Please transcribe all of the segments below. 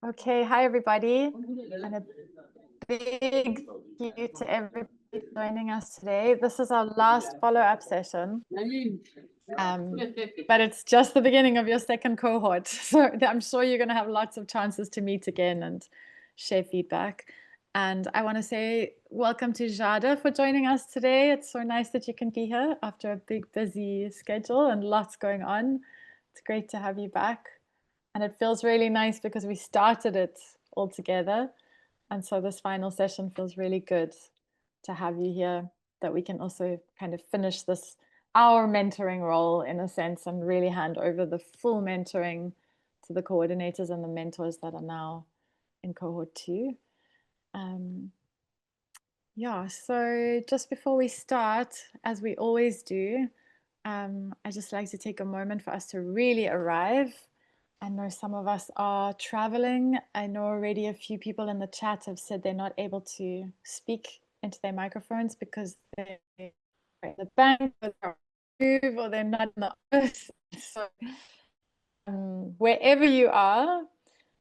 Okay, hi everybody, and a big thank you to everybody joining us today. This is our last follow-up session, but it's just the beginning of your second cohort, so I'm sure you're going to have lots of chances to meet again and share feedback. And I want to say welcome to Jada for joining us today. It's so nice that you can be here after a big busy schedule and lots going on. It's great to have you back. And it feels really nice because we started it all together. And so this final session feels really good to have you here, that we can also kind of finish this, our mentoring role in a sense, and really hand over the full mentoring to the coordinators and the mentors that are now in cohort 2. Yeah, so just before we start, as we always do, I just like to take a moment for us to really arrive. I know some of us are traveling. I know already a few people in the chat have said they're not able to speak into their microphones because they're at the bank or they're not in the office. So wherever you are,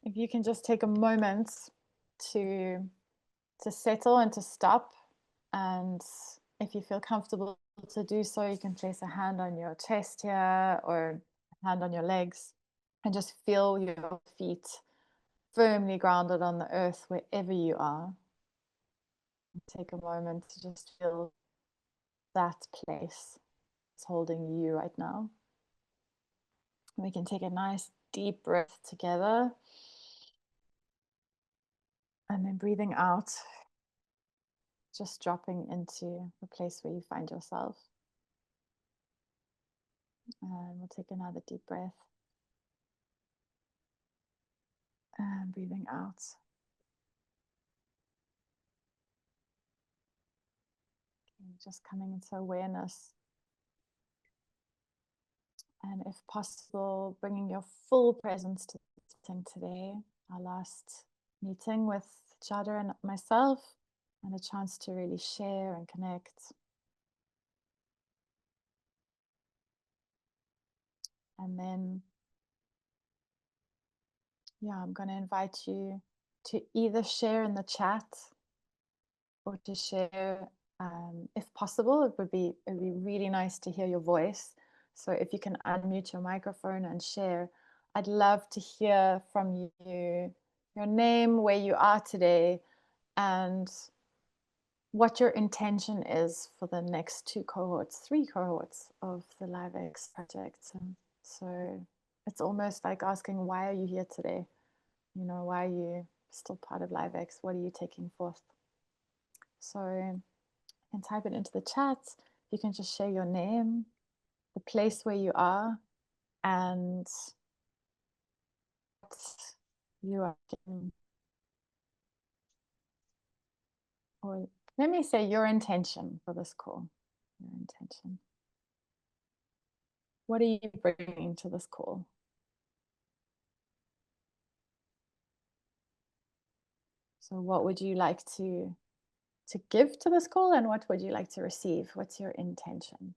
if you can just take a moment to settle and to stop, and if you feel comfortable to do so, you can place a hand on your chest here or a hand on your legs and just feel your feet firmly grounded on the earth wherever you are. Take a moment to just feel that place is holding you right now. We can take a nice deep breath together and then breathing out, just dropping into the place where you find yourself. And we'll take another deep breath. And breathing out. Okay, just coming into awareness. And if possible, bringing your full presence to the meeting today, our last meeting with Jada and myself, and a chance to really share and connect. And then, yeah, I'm going to invite you to either share in the chat or to share, if possible. It would be really nice to hear your voice. So if you can unmute your microphone and share, I'd love to hear from you, your name, where you are today, and what your intention is for the next 2 cohorts, 3 cohorts of the LiveX project. And so it's almost like asking, why are you here today? You know, why are you still part of LiveX? What are you taking forth? So you can type it into the chat. You can just share your name, the place where you are, and what you are doing. Or let me say your intention for this call. Your intention. What are you bringing to this call? So what would you like to give to this call, and what would you like to receive? What's your intention?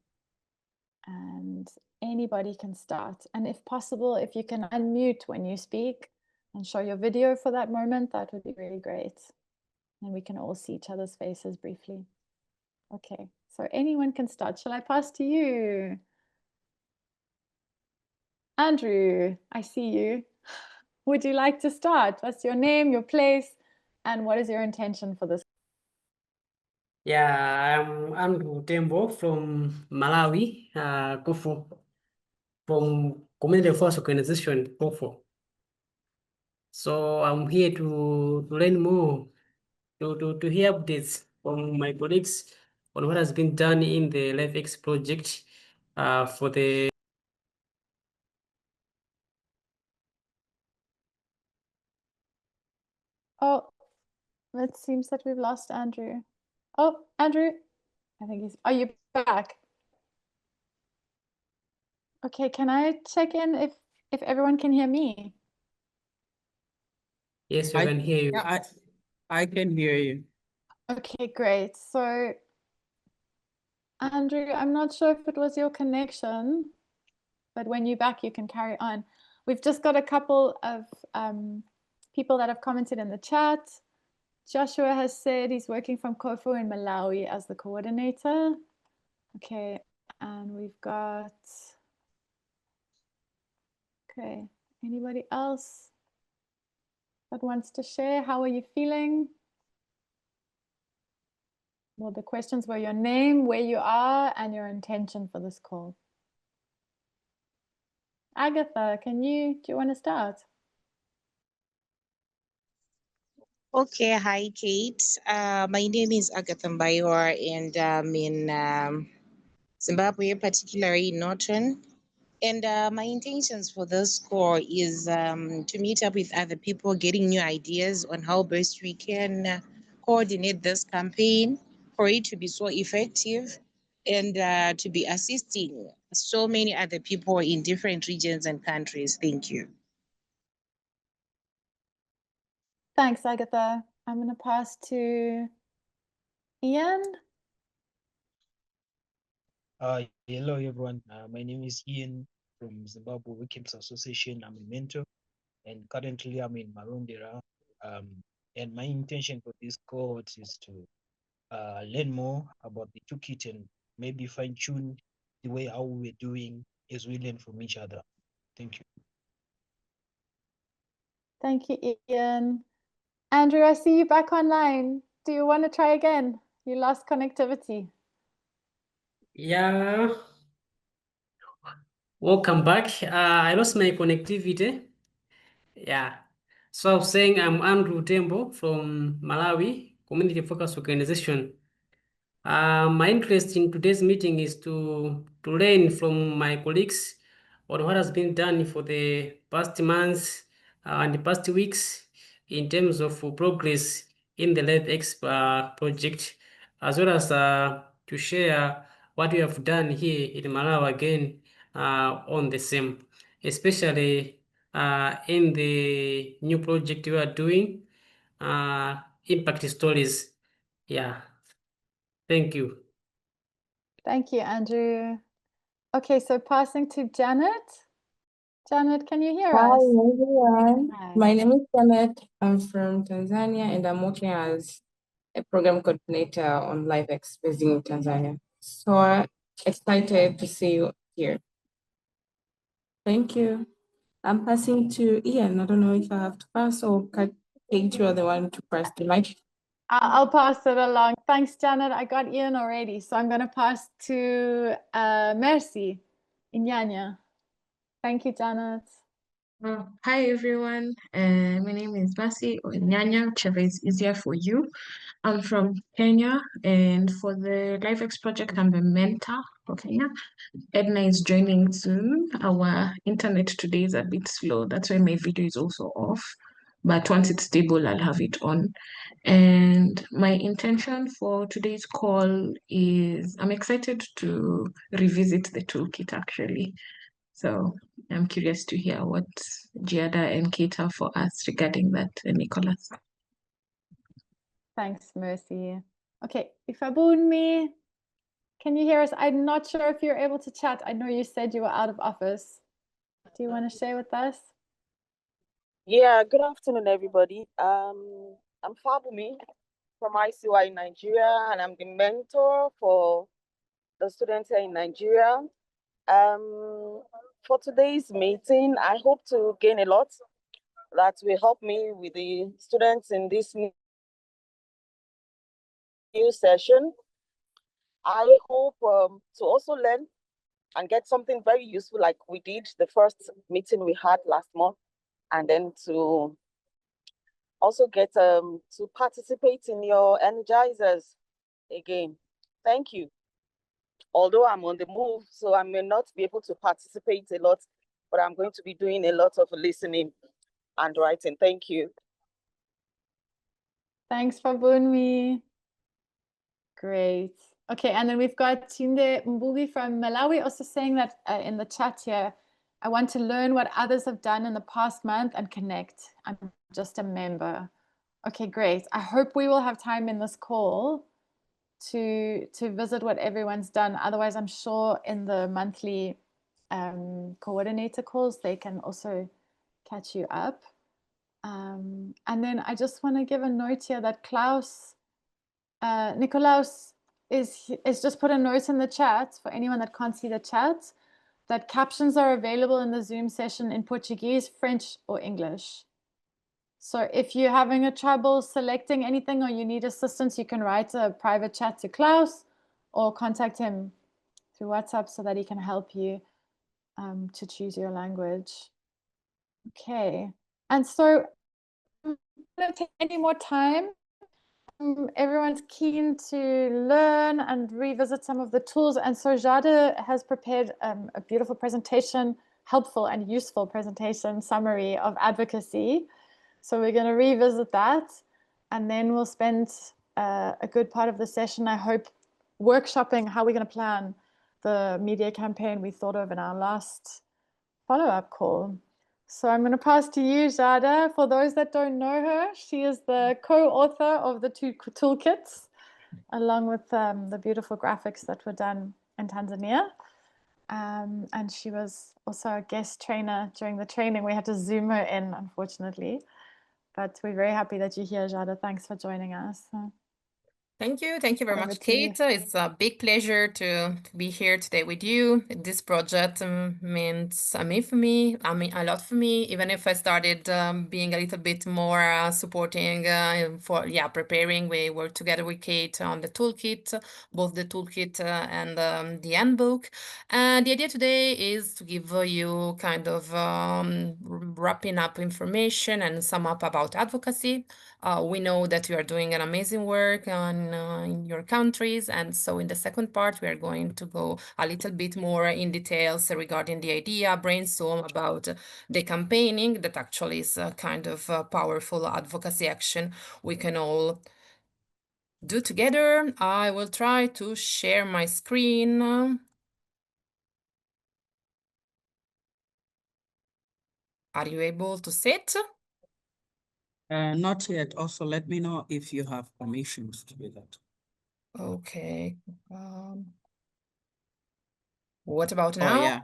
And anybody can start. And if possible, if you can unmute when you speak and show your video for that moment, that would be really great. And we can all see each other's faces briefly. Okay, so anyone can start. Shall I pass to you? Andrew, I see you. Would you like to start? What's your name, your place, and what is your intention for this? Yeah, I'm Andrew Tembo from Malawi, Kofo, from Community Force Organization, Kofo. So I'm here to learn more, to hear updates from my colleagues on what has been done in the LifeX project for the. Oh, it seems that we've lost Andrew. Oh, Andrew, I think he's, are you back? Okay, can I check in if everyone can hear me? Yes, we can hear you. Yeah, I can hear you. Okay, great. So, Andrew, I'm not sure if it was your connection, but when you're back, you can carry on. We've just got a couple of people that have commented in the chat. Joshua has said he's working from Kofu in Malawi as the coordinator. Okay, and we've got, okay, anybody else that wants to share? How are you feeling? Well, the questions were your name, where you are, and your intention for this call. Agatha, do you want to start? Okay, hi Kate. My name is Agatha Mbaywa and I'm in Zimbabwe, particularly in Norton. And my intentions for this call is to meet up with other people, getting new ideas on how best we can coordinate this campaign for it to be so effective and to be assisting so many other people in different regions and countries. Thank you. Thanks, Agatha. I'm going to pass to Ian. Hello, everyone. My name is Ian from Zimbabwe Weekends Association. I'm a mentor, and currently I'm in Marondera. And my intention for this cohort is to learn more about the toolkit and maybe fine-tune the way how we're doing as we learn from each other. Thank you. Thank you, Ian. Andrew, I see you back online. Do you want to try again? You lost connectivity. Yeah. Welcome back. I lost my connectivity. Yeah. So I was saying I'm Andrew Tembo from Malawi Community Focus Organization. My interest in today's meeting is to learn from my colleagues on what has been done for the past months and the past weeks in terms of progress in the LabX project, as well as to share what we have done here in Malawi again on the same, especially in the new project we are doing, impact stories. Yeah. Thank you. Thank you, Andrew. Okay, so passing to Janet. Janet, can you hear Hi us? everyone. Hi. My name is Janet. I'm from Tanzania and I'm working as a program coordinator on LiveX based in Tanzania. So excited to see you here. Thank you. I'm passing to Ian. I don't know if I have to pass or Kate, you are the one to press the mic. I'll pass it along. Thanks, Janet. I got Ian already, so I'm going to pass to Mercy Inyanya. Thank you, Janet. Hi everyone, my name is Basi or Nyanya, whichever is easier for you. I'm from Kenya, and for the LiveX project, I'm a mentor for Kenya. Edna is joining soon. Our internet today is a bit slow, that's why my video is also off. But once it's stable, I'll have it on. And my intention for today's call is I'm excited to revisit the toolkit actually. So I'm curious to hear what Giada and Kate have for us regarding that, Nicholas. Thanks, Mercy. Okay, Ifabunmi, can you hear us? I'm not sure if you're able to chat. I know you said you were out of office. Do you want to share with us? Yeah, good afternoon, everybody. I'm Fabumi from ICY in Nigeria, and I'm the mentor for the students here in Nigeria. For today's meeting, I hope to gain a lot that will help me with the students in this new session. I hope to also learn and get something very useful like we did the first meeting we had last month, and then to also get to participate in your energizers again. Thank you. Although I'm on the move, so I may not be able to participate a lot, but I'm going to be doing a lot of listening and writing. Thank you. Thanks, Fabunmi. Great. Okay, and then we've got Tunde Mbuvi from Malawi also saying that in the chat here, I want to learn what others have done in the past month and connect. I'm just a member. Okay, great. I hope we will have time in this call to visit what everyone's done. Otherwise, I'm sure in the monthly coordinator calls, they can also catch you up. And then I just want to give a note here that Nicolaus is just put a note in the chat for anyone that can't see the chat, that captions are available in the Zoom session in Portuguese, French, or English. So if you're having a trouble selecting anything or you need assistance, you can write a private chat to Klaus or contact him through WhatsApp so that he can help you to choose your language. Okay, and so I'm not take any more time. Everyone's keen to learn and revisit some of the tools, and so Jade has prepared a beautiful presentation, helpful and useful presentation summary of advocacy. So we're going to revisit that, and then we'll spend a good part of the session, I hope, workshopping how we're going to plan the media campaign we thought of in our last follow-up call. So I'm going to pass to you, Jada. For those that don't know her, she is the co-author of the two toolkits, along with the beautiful graphics that were done in Tanzania. And she was also a guest trainer during the training. We had to Zoom her in, unfortunately. But we're very happy that you're here, Jada. Thanks for joining us. Thank you. Thank you very Over much, to you. Kate. It's a big pleasure to be here today with you. This project means for me, I mean, a lot for me, even if I started being a little bit more supporting for, preparing. We worked together with Kate on the toolkit, both the toolkit and the handbook. And the idea today is to give you kind of wrapping up information and sum up about advocacy. We know that you are doing an amazing work in your countries, and so in the second part, we are going to go a little bit more in details regarding the idea, brainstorm about the campaigning that actually is a kind of powerful advocacy action we can all do together. I will try to share my screen. Are you able to see it? Not yet. Also, let me know if you have permissions to do that. Okay. What about Oh, now? yeah.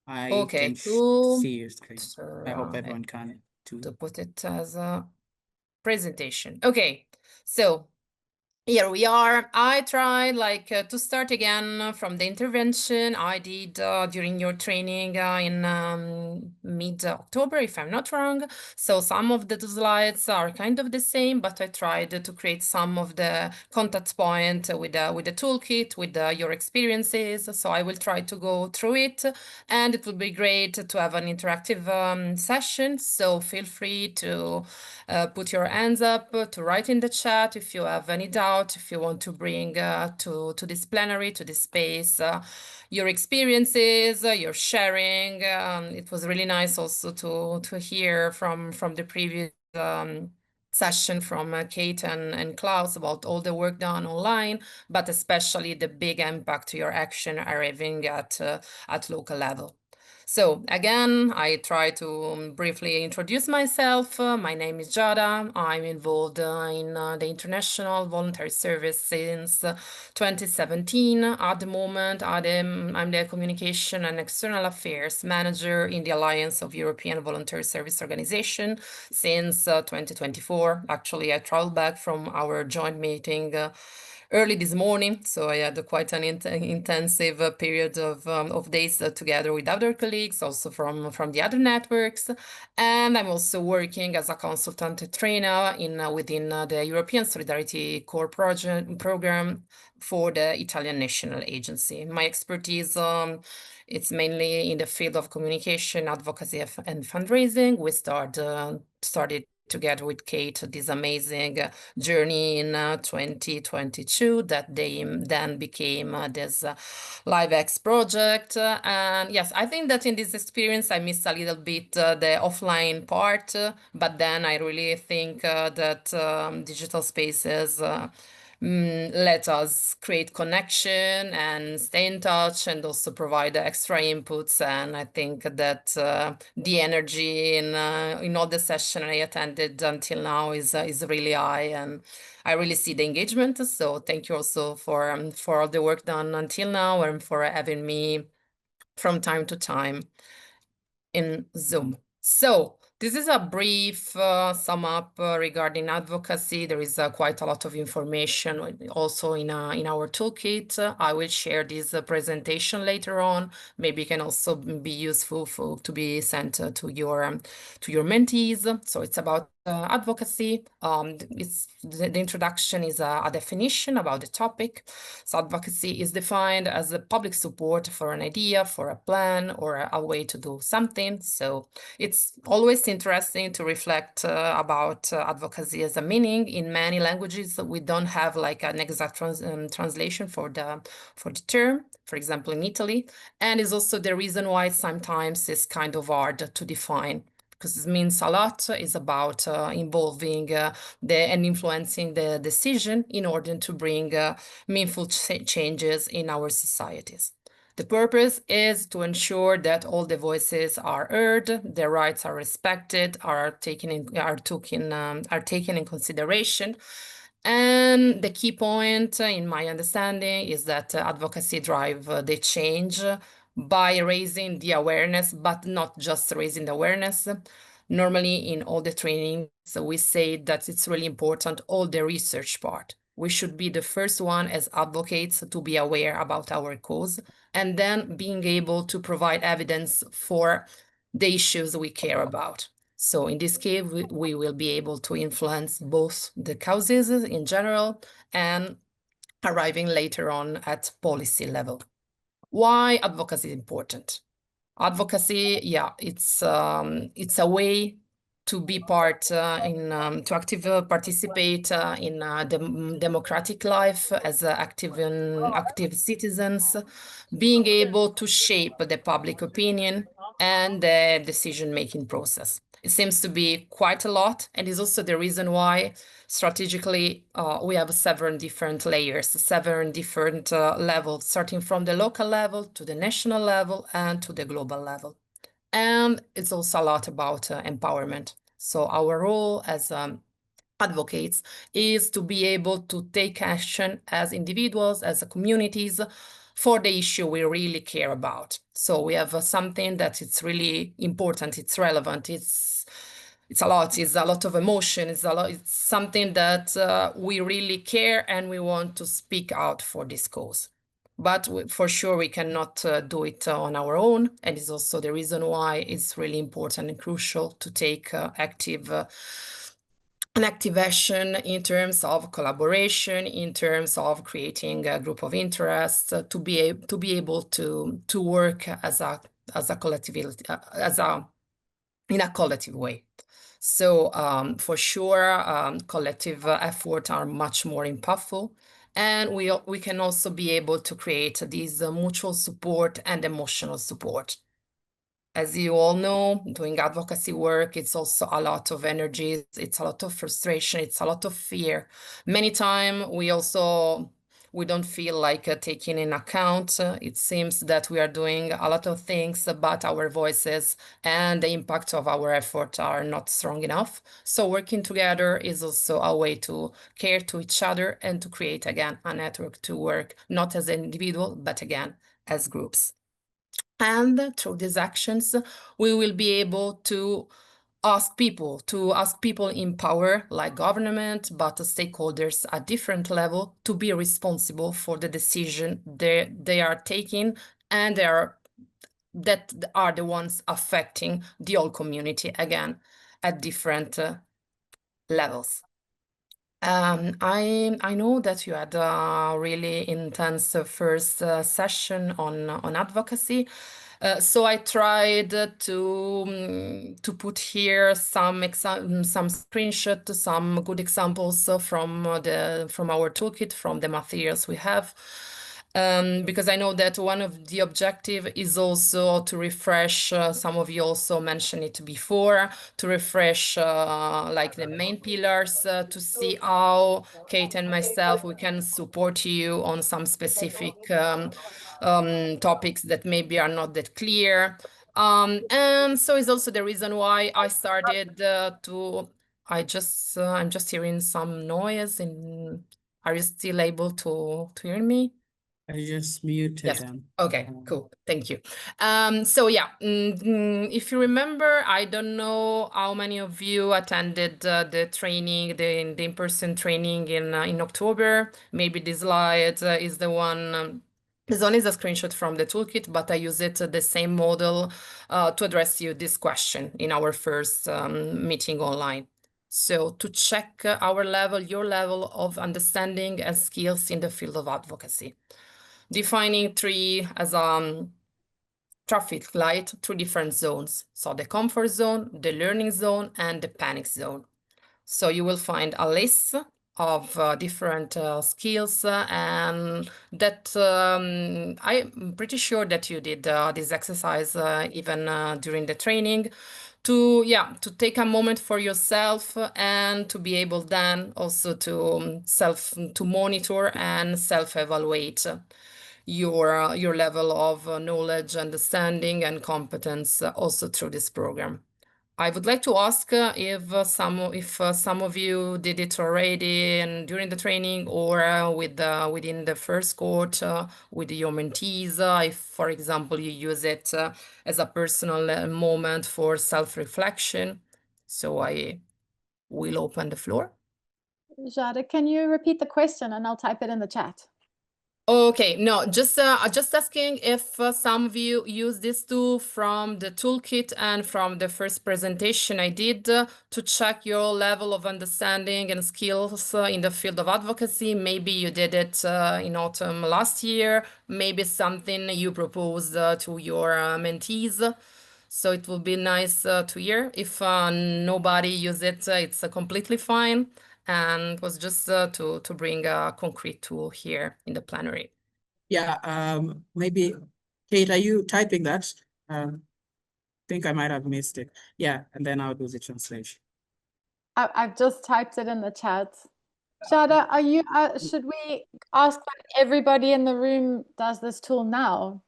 I Okay, can to see your screen. I hope everyone can to too. put it as a presentation. Okay, so here we are. I tried to start again from the intervention I did during your training in mid-October, if I'm not wrong. So some of the slides are kind of the same, but I tried to create some of the contact point with the toolkit, with your experiences. So I will try to go through it, and it would be great to have an interactive session. So feel free to put your hands up, to write in the chat if you have any doubt, if you want to bring to this plenary, to this space, your experiences, your sharing. It was really nice also to hear from the previous session from Kate and Klaus about all the work done online, but especially the big impact your action are having at local level. So again, I try to briefly introduce myself. My name is Jada. I'm involved in the International Voluntary Service since 2017. At the moment, I'm the Communication and External Affairs Manager in the Alliance of European Voluntary Service Organization since 2024. Actually, I traveled back from our joint meeting early this morning, so I had quite an intensive period of days together with other colleagues, also from the other networks. And I'm also working as a consultant trainer within the European Solidarity Corps program for the Italian National Agency. My expertise it's mainly in the field of communication, advocacy, and fundraising. We started together with Kate this amazing journey in 2022 that they then became this LiveX project. And yes, I think that in this experience I missed a little bit the offline part, but then I really think that digital spaces let us create connection and stay in touch and also provide extra inputs. And I think that the energy in all the session I attended until now is really high, and I really see the engagement. So thank you also for all the work done until now and for having me from time to time in Zoom. So This is a brief sum up regarding advocacy. There is quite a lot of information also in our toolkit. I will share this presentation later on. Maybe it can also be useful to be sent to your mentees. So it's about advocacy. The introduction is a definition about the topic. So advocacy is defined as the public support for an idea, for a plan, or a way to do something. So it's always interesting to reflect about advocacy as a meaning. In many languages, we don't have like an exact translation for the term, for example, in Italy. And is also the reason why sometimes it's kind of hard to define, because it means a lot. Is about involving and influencing the decision in order to bring meaningful changes in our societies. The purpose is to ensure that all the voices are heard, their rights are respected, are taken in consideration. And the key point, in my understanding, is that advocacy drive the change by raising the awareness, but not just raising the awareness. Normally, in all the training, so we say that it's really important, all the research part. We should be the first one as advocates to be aware about our cause, and then being able to provide evidence for the issues we care about. So in this case, we will be able to influence both the causes in general and arriving later on at policy level. Why advocacy is important? Advocacy, yeah, it's a way to be part to active participate in democratic life as active citizens, being able to shape the public opinion and the decision-making process. It seems to be quite a lot, and is also the reason why strategically we have several different layers, several different levels, starting from the local level to the national level and to the global level. And it's also a lot about empowerment. So our role as advocates is to be able to take action as individuals, as communities, for the issue we really care about. So we have something that it's really important, it's relevant, it's a lot of emotion, it's something that we really care and we want to speak out for this cause. But for sure, we cannot do it on our own. And it's also the reason why it's really important and crucial to take an active action in terms of collaboration, in terms of creating a group of interests, to be able to work as a collectivity, in a collective way. So for sure, collective efforts are much more impactful. And we can also be able to create these mutual support and emotional support. As you all know, doing advocacy work, it's also a lot of energy, it's a lot of frustration, it's a lot of fear. Many times we don't feel like taking in account. It seems that we are doing a lot of things, but our voices and the impact of our effort are not strong enough. So working together is also a way to care to each other and to create, again, a network to work, not as an individual, but again, as groups. And through these actions, we will be able to ask people in power, like government, but stakeholders at different level, to be responsible for the decision they are taking, and that are the ones affecting the whole community, again, at different levels. I know that you had a really intense first session on advocacy. So I tried to put here some screenshots, some good examples from our toolkit, from the materials we have. Because I know that one of the objective is also to refresh, some of you also mentioned it before, to refresh like the main pillars, to see how Kate and myself, we can support you on some specific topics that maybe are not that clear. And so it's also the reason why I started I'm just hearing some noise. Are you still able to hear me? I just muted Yes. them. Okay, cool. Thank you. So yeah, if you remember, I don't know how many of you attended the training, the in-person training in October. Maybe this slide is the one. This one is a screenshot from the toolkit, but I use it the same model to address you this question in our first meeting online. So to check our level, your level of understanding and skills in the field of advocacy. Defining three as traffic light, two different zones. So the comfort zone, the learning zone, and the panic zone. So you will find a list of different skills and that I'm pretty sure that you did this exercise even during the training to take a moment for yourself and to be able then also to to monitor and self-evaluate your level of knowledge, understanding, and competence also through this program. I would like to ask if some of you did it already and during the training or within the first cohort with your mentees. If, for example, you use it as a personal moment for self-reflection. So I will open the floor. Jade, can you repeat the question and I'll type it in the chat? Okay, no, just asking if some of you use this tool from the toolkit and from the first presentation I did to check your level of understanding and skills in the field of advocacy. Maybe you did it in autumn last year, maybe something you proposed to your mentees. So it will be nice to hear. If nobody used it, it's completely fine. And it was just to bring a concrete tool here in the plenary. Yeah, maybe, Kate, are you typing that? Think I might have missed it. Yeah, and then I'll do the translation. I've just typed it in the chat. Shada, are you? Should we ask that everybody in the room does this tool now,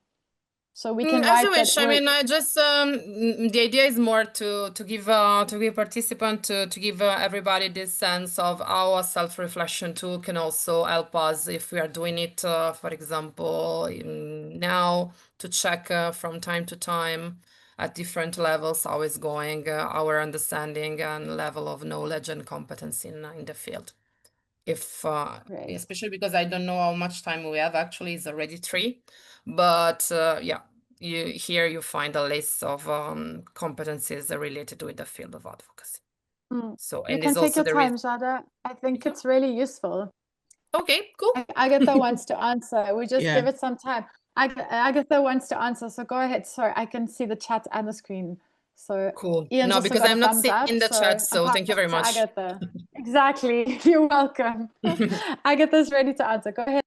so we can As write you that? wish. I mean, I just the idea is more to give participant to give everybody this sense of how a self-reflection tool can also help us if we are doing it, for example, now to check from time to time at different levels how is going our understanding and level of knowledge and competence in the field. If Great. especially because I don't know how much time we have. Actually, it's already 3, but yeah, you find a list of competencies related with the field of advocacy. So You and can there's take also your time, Jada. I think it's really useful. Okay, cool. Agatha wants to answer. We just Yeah. give it some time. Agatha wants to answer, so go ahead. Sorry, I can see the chat and the screen. So Cool. Ian's No, also because got I'm a not thumbs seeing up, the chat, so I'm thank you very passing to much. Agatha. Exactly. You're welcome. Agatha's ready to answer. Go ahead.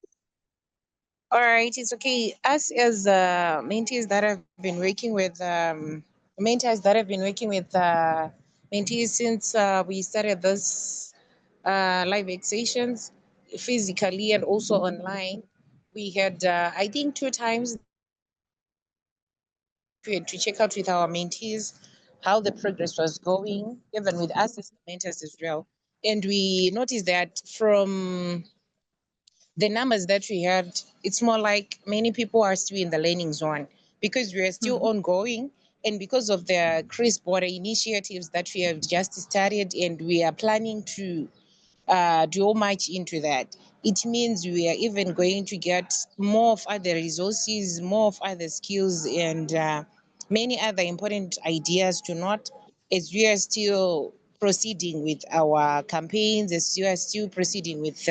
All right, it's okay. Us as mentees that have been working with mentors that have been working with mentees since we started this live sessions physically and also online. We had I think 2 times we had to check out with our mentees how the progress was going, even with us as the mentors as well. And we noticed that from the numbers that we had, it's more like many people are still in the learning zone because we are still ongoing. And because of the cross-border initiatives that we have just started and we are planning to do much into that, it means we are even going to get more of other resources, more of other skills, and many other important ideas to note as we are still proceeding with our campaigns, as we are still proceeding with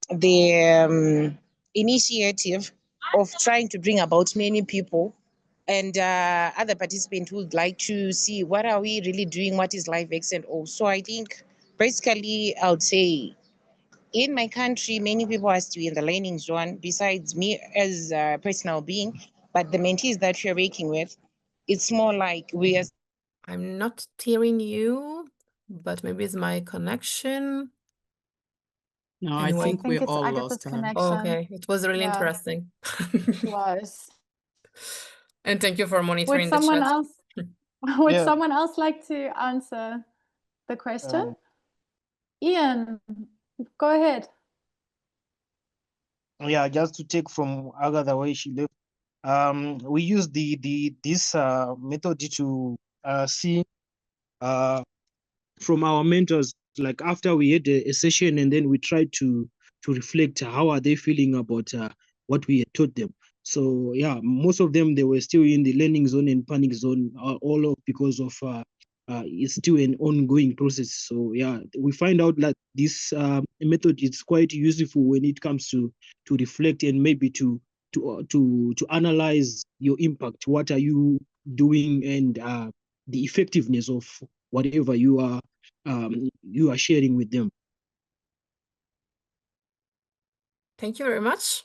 the initiative of trying to bring about many people and other participants who would like to see what are we really doing, what is LiveX and all. So I think basically I would say in my country, many people are still in the learning zone besides me as a personal being, but the mentees that we're working with, it's more like we are. I'm not hearing you, but maybe it's my connection. No, Anyway. I think we it's all Agatha's lost her. connection. Okay, it was really interesting. It was. And thank you for monitoring the someone chat. else would Yeah. someone else like to answer the question? Ian, go ahead. yeah, just to take from Aga the way she left, we use this method to see from our mentors, like after we had a session, and then we tried to reflect how are they feeling about what we had taught them. So yeah, most of them, they were still in the learning zone and panic zone, all of because of it's still an ongoing process. So yeah, we find out that this method is quite useful when it comes to reflect and maybe to analyze your impact. What are you doing, and the effectiveness of whatever you are sharing with them. Thank you very much.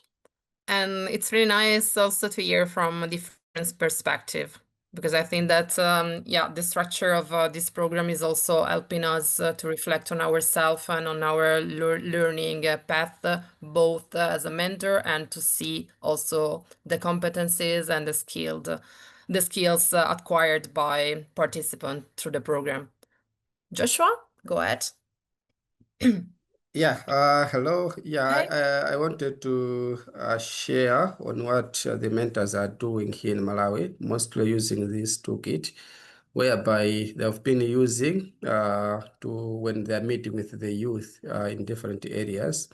And it's really nice also to hear from a different perspective, because I think that, yeah, the structure of this program is also helping us to reflect on ourselves and on our learning path, both as a mentor and to see also the competencies and the skills acquired by participants through the program. Joshua, go ahead. Yeah, hello. Yeah, Hi. I wanted to share on what the mentors are doing here in Malawi, mostly using this toolkit, whereby they've been using to when they're meeting with the youth in different areas.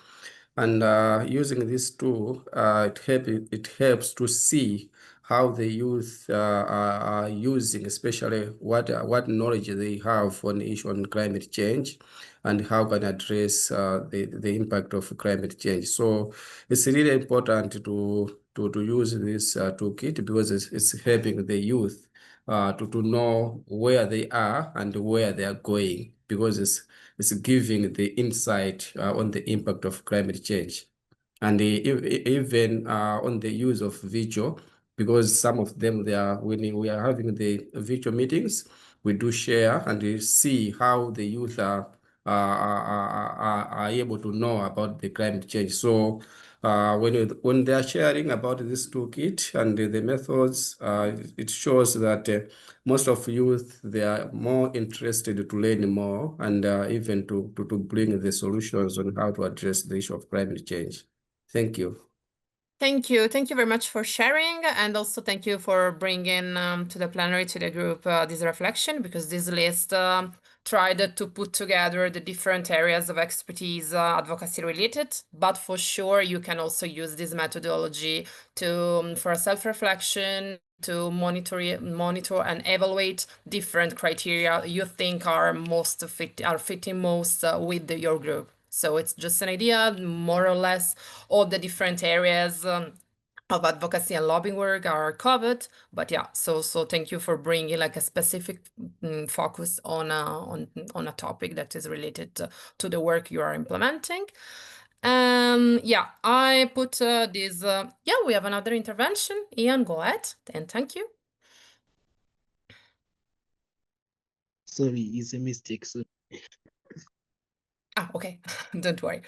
And using this tool, it helps to see how the youth are using, especially what knowledge they have on issue on climate change, and how can address the impact of climate change. So it's really important to use this toolkit, because it's helping the youth to know where they are and where they are going, because it's giving the insight on the impact of climate change. And even on the use of virtual, because some of them, they are, when we are having the virtual meetings, we do share and we see how the youth are able to know about the climate change. So when they are sharing about this toolkit and the methods, it shows that most of youth, they are more interested to learn more, and even to bring the solutions on how to address the issue of climate change. Thank you. Thank you. Thank you very much for sharing. And also thank you for bringing to the plenary, to the group, this reflection, because this list tried to put together the different areas of expertise advocacy related. But for sure, you can also use this methodology to for self-reflection, to monitor and evaluate different criteria you think are fitting most with your group. So it's just an idea, more or less, all the different areas of advocacy and lobbying work are covered. But yeah, so thank you for bringing like a specific focus on a topic that is related to the work you are implementing. Yeah, I put this. Yeah, we have another intervention. Ian, go ahead, and thank you. Sorry, it's a mistake. So Okay, don't worry.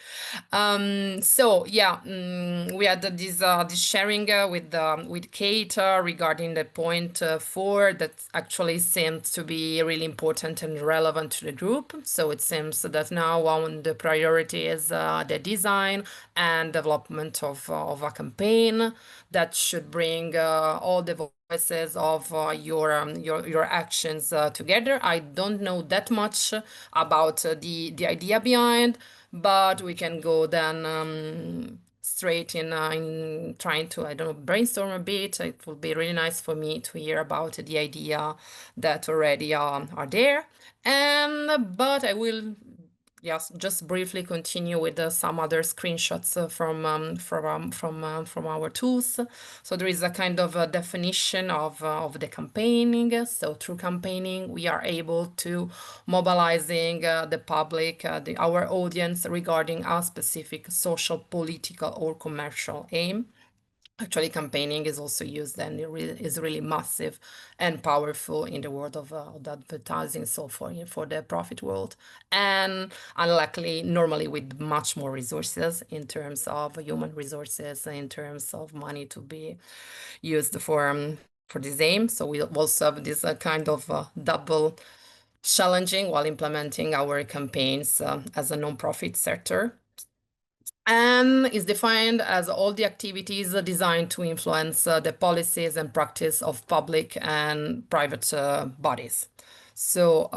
So yeah, we had this sharing with Kate regarding the point 4 that actually seems to be really important and relevant to the group. So it seems that now one the priority is the design and development of a campaign that should bring all the voices of your actions together. I don't know that much about the idea behind, but we can go then straight in trying to, I don't know, brainstorm a bit. It would be really nice for me to hear about the idea that already are there. But I will just briefly continue with some other screenshots from our tools. So there is a kind of a definition of the campaigning. So through campaigning, we are able to mobilizing the public, our audience regarding a specific social, political, or commercial aim. Actually, campaigning is also used and is really massive and powerful in the world of the advertising, so for the profit world, and unluckily, normally with much more resources in terms of human resources, in terms of money to be used for this aim. So we also have this kind of double challenging while implementing our campaigns as a non-profit sector. and is defined as all the activities designed to influence the policies and practice of public and private bodies. So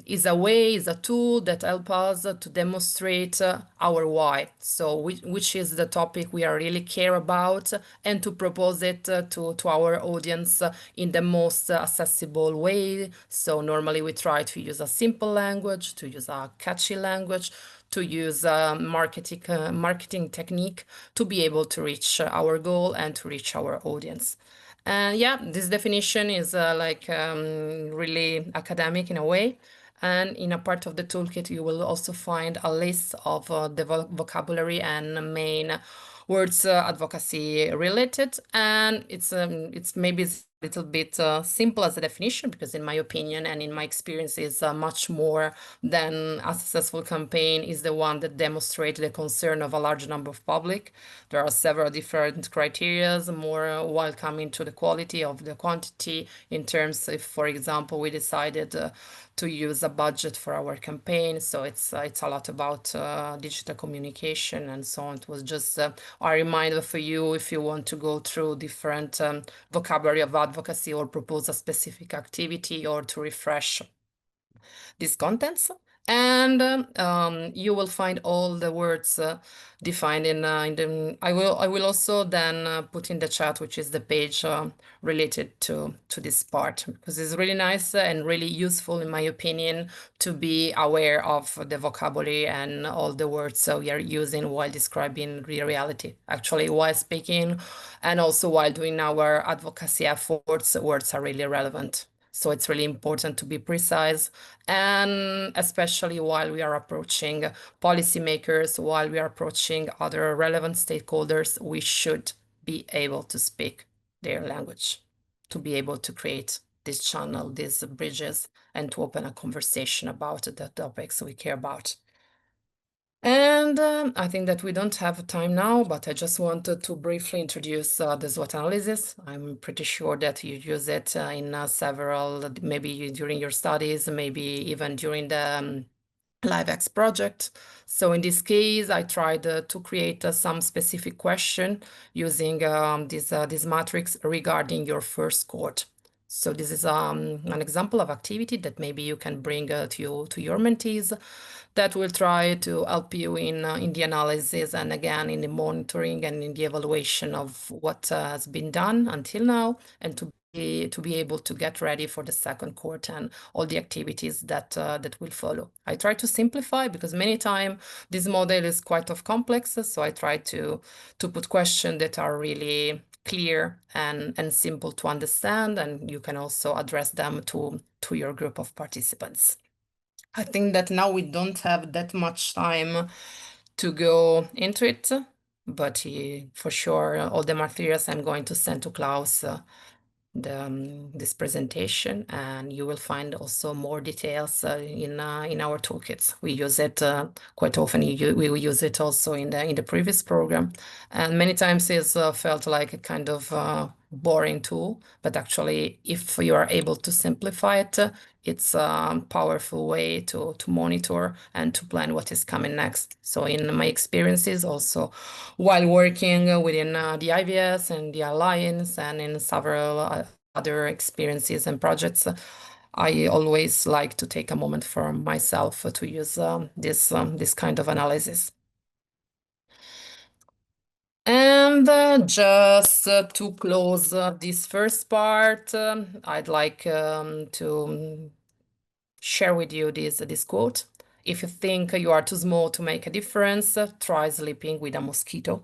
is a way, is a tool that help us to demonstrate our why. So which is the topic we are really care about, and to propose it to our audience in the most accessible way. So normally we try to use a simple language, to use a catchy language, to use marketing technique to be able to reach our goal and to reach our audience. And yeah, this definition is really academic in a way. And in a part of the toolkit, you will also find a list of the vocabulary and main words advocacy related. And it's maybe a little bit simple as a definition, because in my opinion and in my experience is much more than a successful campaign is the one that demonstrates the concern of a large number of public. There are several different criteria, more while coming to the quality of the quantity in terms if, for example, we decided to use a budget for our campaign. So it's a lot about digital communication and so on. It was just a reminder for you if you want to go through different vocabulary of advocacy or propose a specific activity or to refresh these contents. And you will find all the words defined in the. I will also then put in the chat, which is the page related to this part, because it's really nice and really useful, in my opinion, to be aware of the vocabulary and all the words we are using while describing real reality. Actually, while speaking and also while doing our advocacy efforts, words are really relevant. So it's really important to be precise, and especially while we are approaching policymakers, while we are approaching other relevant stakeholders, we should be able to speak their language, to be able to create this channel, these bridges, and to open a conversation about the topics we care about. And I think that we don't have time now, but I just wanted to briefly introduce the SWOT analysis. I'm pretty sure that you use it in several, maybe during your studies, maybe even during the LiveX project. So in this case, I tried to create some specific question using this matrix regarding your first cohort. So this is an example of activity that maybe you can bring to your mentees, that will try to help you in the analysis and again in the monitoring and in the evaluation of what has been done until now, and to be able to get ready for the second cohort and all the activities that will follow. I try to simplify because many times this model is quite of complex, so I try to put questions that are really clear and simple to understand, and you can also address them to your group of participants. I think that now we don't have that much time to go into it, but for sure all the materials I'm going to send to Klaus this presentation, and you will find also more details in our toolkits. We use it quite often. We will use it also in the previous program, and many times it's felt like a kind of boring tool, but actually if you are able to simplify it, it's a powerful way to monitor and to plan what is coming next. So in my experiences also, while working within the IVS and the Alliance and in several other experiences and projects, I always like to take a moment for myself to use this kind of analysis. And just to close this first part, I'd like to share with you this quote. If you think you are too small to make a difference, try sleeping with a mosquito.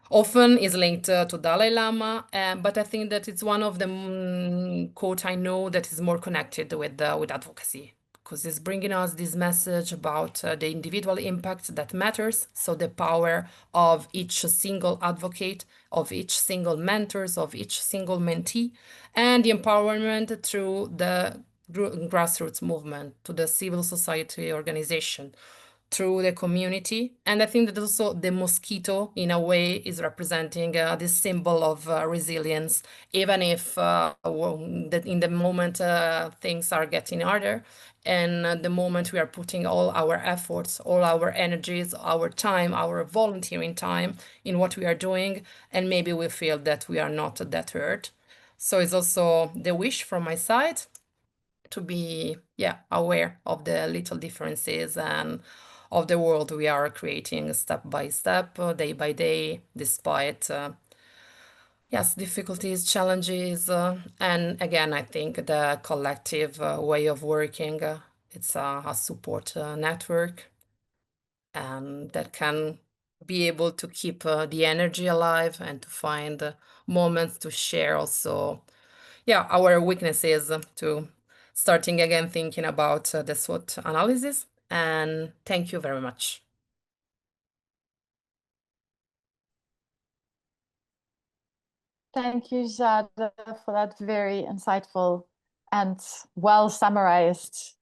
Often is linked to Dalai Lama, but I think that it's one of the quote I know that is more connected with advocacy, because it's bringing us this message about the individual impact that matters. So the power of each single advocate, of each single mentors, of each single mentee, and the empowerment through the grassroots movement, to the civil society organization, through the community. And I think that also the mosquito, in a way, is representing this symbol of resilience, even if in the moment things are getting harder. And the moment we are putting all our efforts, all our energies, our time, our volunteering time in what we are doing, and maybe we feel that we are not that heard. So it's also the wish from my side to be, aware of the little differences and of the world we are creating step by step, day by day, despite yes, difficulties, challenges, and again, I think the collective way of working, it's a support network, and that can be able to keep the energy alive and to find moments to share also, our weaknesses, to starting again thinking about the SWOT analysis. And thank you very much. Thank you, Jada, for that very insightful and well summarized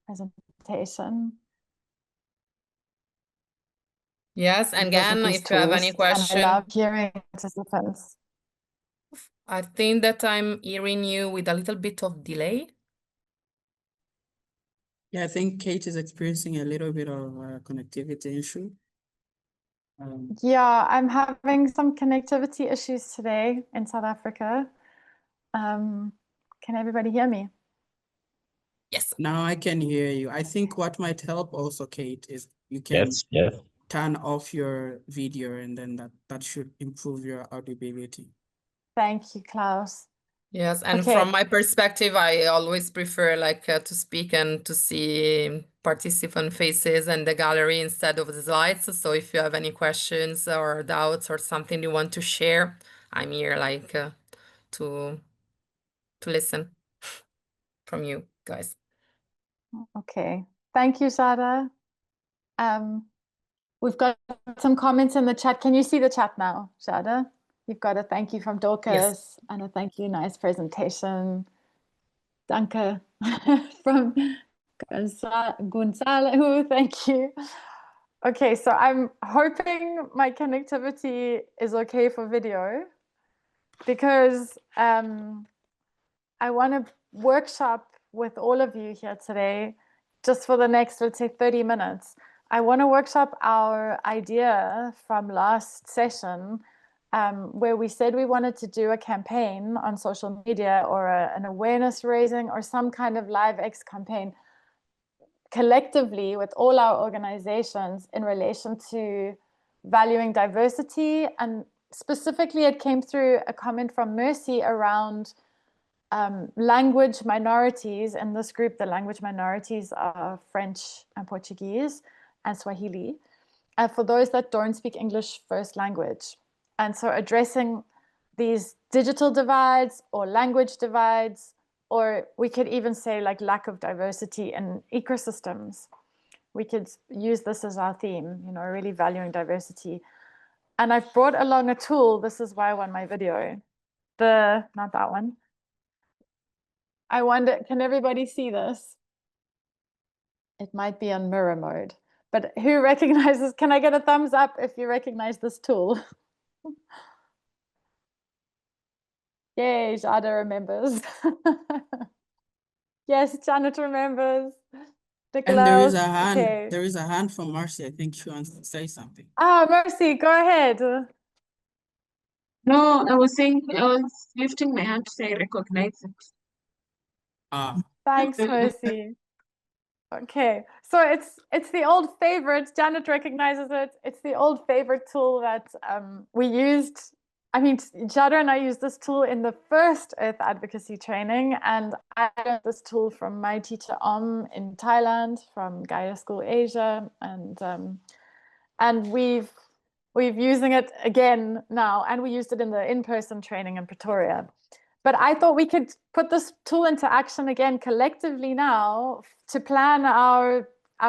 presentation. Yes, and again, These if you have any tools, and I question, love hearing participants. I think that I'm hearing you with a little bit of delay. Yeah, I think Kate is experiencing a little bit of a connectivity issue. Yeah, I'm having some connectivity issues today in South Africa. Can everybody hear me? Yes. Now I can hear you. I think what might help also, Kate, is you can turn off your video, and then that should improve your audibility. Thank you, Klaus. Yes, and Okay. from my perspective, I always prefer to speak and to see participant faces and the gallery instead of the slides. So if you have any questions or doubts or something you want to share, I'm here to listen from you guys. Okay, thank you, Sada. We've got some comments in the chat. Can you see the chat now, Sada? You've got a thank you from Dorcas and a thank you, nice presentation. Danke from Gonzalo, thank you. Okay, so I'm hoping my connectivity is okay for video, because I want to workshop with all of you here today, just for the next, let's say, 30 minutes. I want to workshop our idea from last session, where we said we wanted to do a campaign on social media, or an awareness raising, or some kind of LiveX campaign collectively with all our organizations in relation to valuing diversity. And specifically, it came through a comment from Mercy around language minorities. In this group, the language minorities are French and Portuguese and Swahili, and for those that don't speak English first language. And so addressing these digital divides or language divides, or we could even say lack of diversity in ecosystems. We could use this as our theme, really valuing diversity. And I've brought along a tool. This is why I want my video. Not that one. I wonder, can everybody see this? It might be on mirror mode, but who recognizes? Can I get a thumbs up if you recognize this tool? Yay, Jada remembers. Yes, Janet remembers. And there is Nicholas, a hand. okay. There is a hand from Marcy. I think she wants to say something. Mercy, go ahead. No, I was lifting my hand to say recognize it. Thanks, Mercy. Okay, so it's the old favorite. Janet recognizes it. It's the old favorite tool that we used. I mean, Jada and I used this tool in the first Earth Advocacy training, and I learned this tool from my teacher in Thailand, from Gaia School Asia, and we've using it again now, and we used it in the in-person training in Pretoria. But I thought we could put this tool into action again collectively now to plan our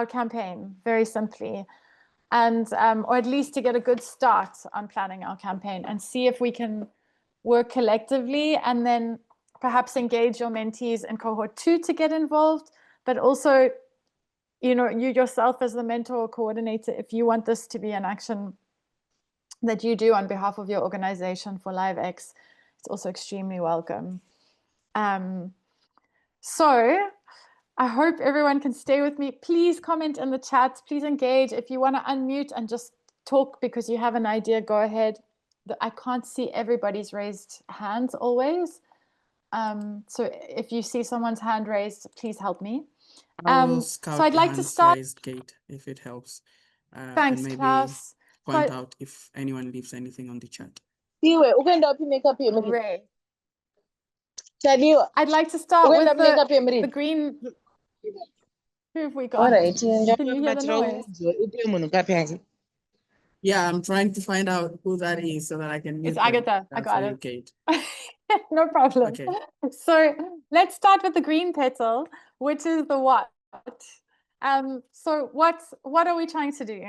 campaign very simply, and or at least to get a good start on planning our campaign, and see if we can work collectively, and then perhaps engage your mentees in cohort 2 to get involved, but also, you yourself as the mentor or coordinator, if you want this to be an action that you do on behalf of your organization for LiveX, it's also extremely welcome. So I hope everyone can stay with me. Please comment in the chat. Please engage. If you want to unmute and just talk because you have an idea, go ahead. I can't see everybody's raised hands always. So if you see someone's hand raised, please help me. I will scout so I'd the like to hands start. raised, Kate, if it helps. Thanks, and maybe Klaus. point out if anyone leaves anything on the chat. Ray. I'd like to start with the green. Who have we got? All right. Can you hear the noise? Yeah, I'm trying to find out who that is so that I can mute It's Agatha. I them got for you, it. Kate. No problem. Okay. So let's start with the green petal, which is the what. So what are we trying to do?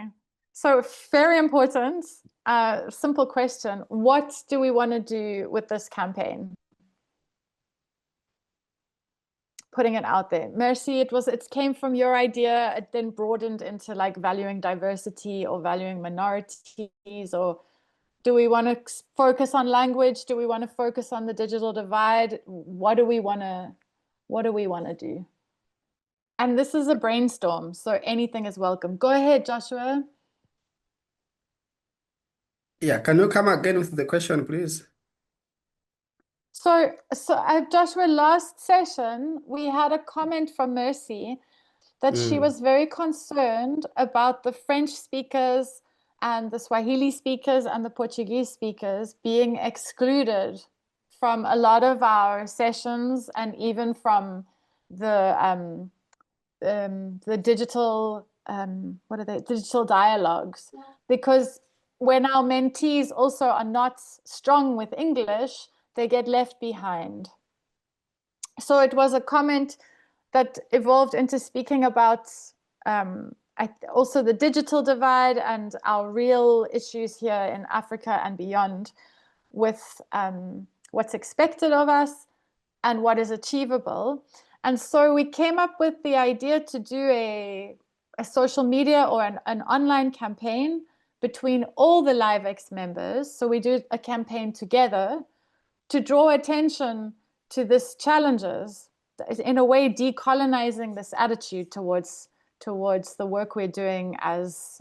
So very important, simple question. What do we want to do with this campaign? Putting it out there. Mercy, it came from your idea. It then broadened into like valuing diversity or valuing minorities, or do we want to focus on language? Do we want to focus on the digital divide? What do we want to do? And this is a brainstorm, so anything is welcome. Go ahead, Joshua. Yeah, can you come again with the question, please? So Joshua, last session, we had a comment from Mercy that she was very concerned about the French speakers and the Swahili speakers and the Portuguese speakers being excluded from a lot of our sessions and even from the digital, digital dialogues, because when our mentees also are not strong with English, they get left behind. So it was a comment that evolved into speaking about also the digital divide and our real issues here in Africa and beyond with what's expected of us and what is achievable. And so we came up with the idea to do a social media or an online campaign between all the LiveX members. So we do a campaign together to draw attention to these challenges, in a way decolonizing this attitude towards the work we're doing as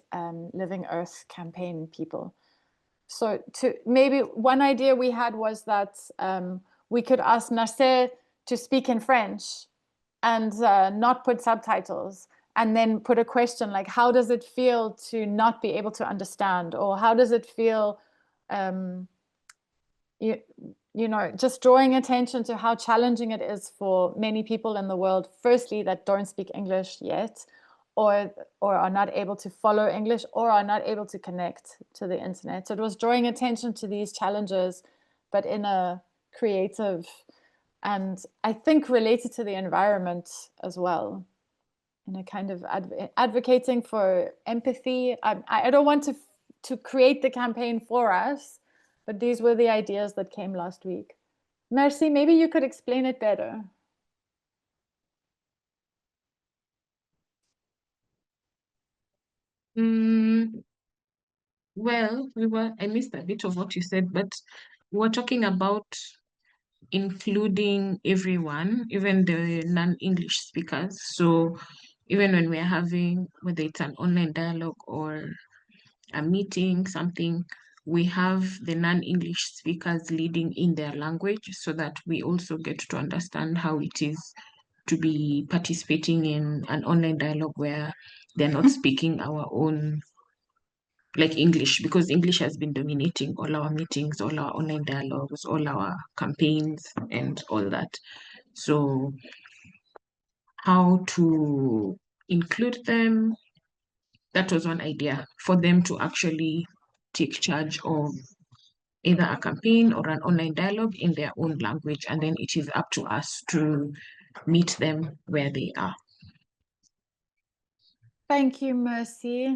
Living Earth campaign people. So maybe one idea we had was that we could ask Nasser to speak in French and not put subtitles, and then put a question like, how does it feel to not be able to understand? Or how does it feel, you know, just drawing attention to how challenging it is for many people in the world, firstly, that don't speak English yet, or are not able to follow English, or are not able to connect to the internet. So it was drawing attention to these challenges, but in a creative and I think related to the environment as well, in a kind of advocating for empathy. I don't want to create the campaign for us, but these were the ideas that came last week. Mercy, maybe you could explain it better. Well, I missed a bit of what you said, but we were talking about including everyone, even the non-English speakers. So even when we're having, whether it's an online dialogue or a meeting, something, we have the non-English speakers leading in their language so that we also get to understand how it is to be participating in an online dialogue where they're not speaking our own, like English, because English has been dominating all our meetings, all our online dialogues, all our campaigns, and all that. So how to include them, that was one idea, for them to actually take charge of either a campaign or an online dialogue in their own language, and then it is up to us to meet them where they are. Thank you, Mercy.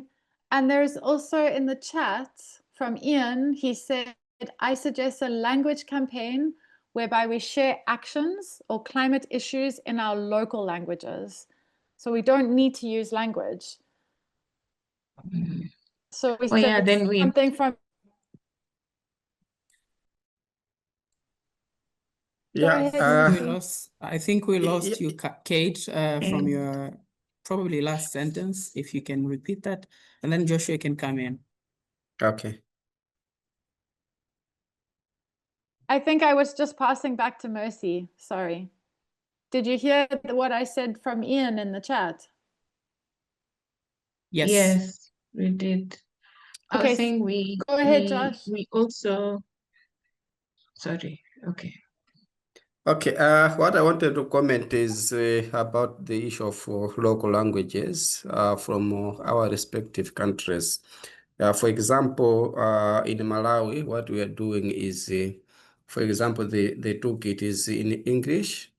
And there's also in the chat from Ian, he said, I suggest a language campaign whereby we share actions or climate issues in our local languages. So we don't need to use language. So we said then something from... Yeah. ahead, I think we lost yeah, you, Kate, from your probably last sentence. If you can repeat that, and then Joshua can come in. okay. I think I was just passing back to Mercy. Sorry. Did you hear what I said from Ian in the chat? Yes. Yes, we did. I Okay, was saying we go ahead, Josh. we also sorry. Okay. Okay, what I wanted to comment is about the issue of local languages from our respective countries. For example, in Malawi, what we are doing is, for example, the toolkit is in English,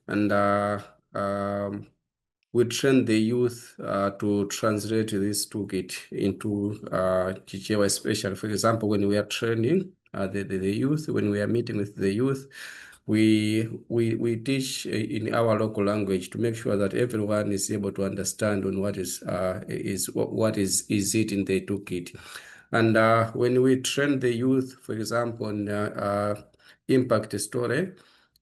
and we train the youth to translate this toolkit into Chichewa, especially, for example, when we are training the youth, when we are meeting with the youth, we teach in our local language to make sure that everyone is able to understand on what is it in the toolkit. And when we train the youth, for example, on impact story,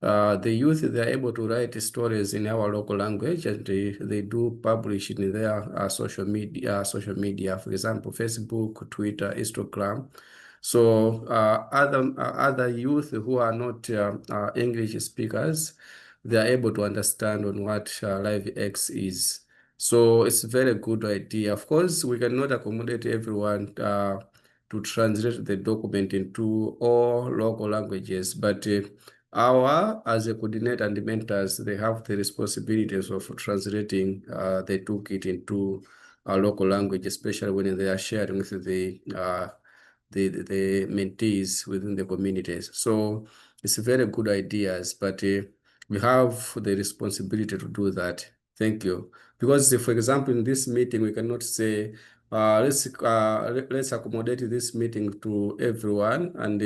the youth, they are able to write stories in our local language, and they do publish in their social media, for example, Facebook, Twitter, Instagram. So other youth who are not English speakers, they are able to understand on what LiveX is. So it's a very good idea. Of course, we cannot accommodate everyone to translate the document into all local languages, but as a coordinator and the mentors, they have the responsibilities of translating the toolkit into a local language, especially when they are sharing with the mentees within the communities. So it's very good ideas, but we have the responsibility to do that. Thank you. Because for example, in this meeting, we cannot say, let's accommodate this meeting to everyone and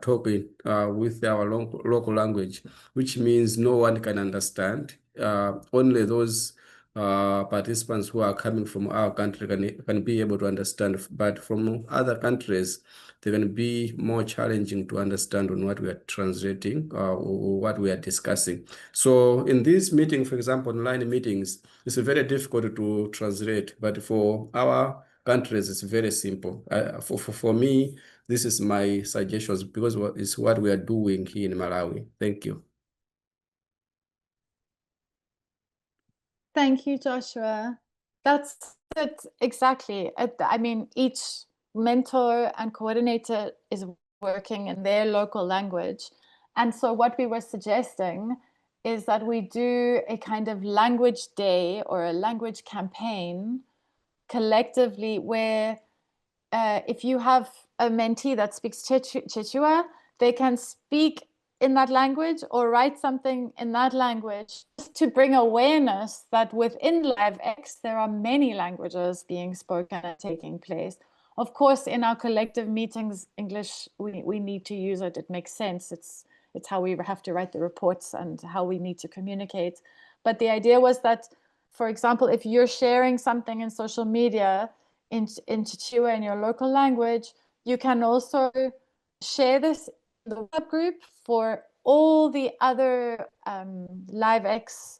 talk with our local language, which means no one can understand. Only those participants who are coming from our country can be able to understand, but from other countries, they can be more challenging to understand on what we are translating or what we are discussing. So in this meeting, for example, online meetings, it's very difficult to translate, but for our countries, it's very simple. For me, this is my suggestions because it's what we are doing here in Malawi. Thank you. Thank you, Joshua. That's it exactly. I mean, each mentor and coordinator is working in their local language. And so what we were suggesting is that we do a kind of language day or a language campaign collectively where if you have a mentee that speaks Quechua, they can speak in that language or write something in that language just to bring awareness that within LiveX there are many languages being spoken and taking place. Of course, in our collective meetings, English, we need to use it. It makes sense. It's how we have to write the reports and how we need to communicate. But the idea was that, for example, if you're sharing something in social media in Chichewa in your local language, you can also share this in the web group for all the other LiveX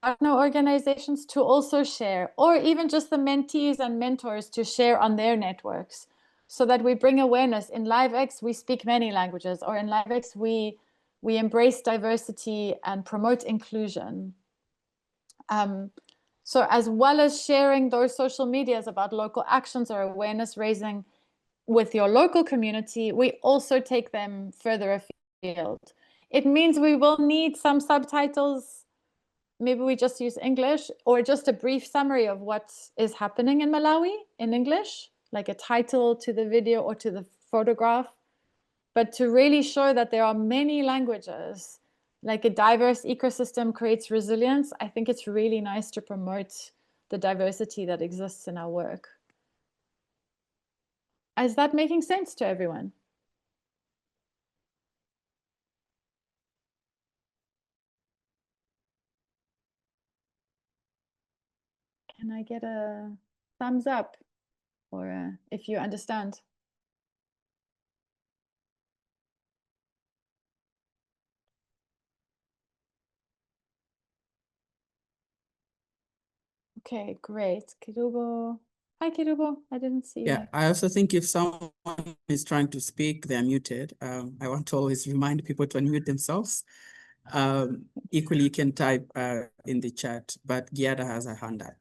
partner organizations to also share, or even just the mentees and mentors to share on their networks, so that we bring awareness. In LiveX, we speak many languages, or in LiveX, we embrace diversity and promote inclusion. So as well as sharing those social medias about local actions or awareness raising with your local community, we also take them further afield. It means we will need some subtitles. Maybe we just use English, or just a brief summary of what is happening in Malawi in English, like a title to the video or to the photograph. But to really show that there are many languages, like a diverse ecosystem creates resilience, I think it's really nice to promote the diversity that exists in our work. Is that making sense to everyone? Can I get a thumbs up, or if you understand? Okay, great. Kirubo. Hi, Kirubo. I didn't see you. Yeah, I also think if someone is trying to speak, they're muted. I want to always remind people to unmute themselves. Equally, you can type in the chat, but Giada has a hand up.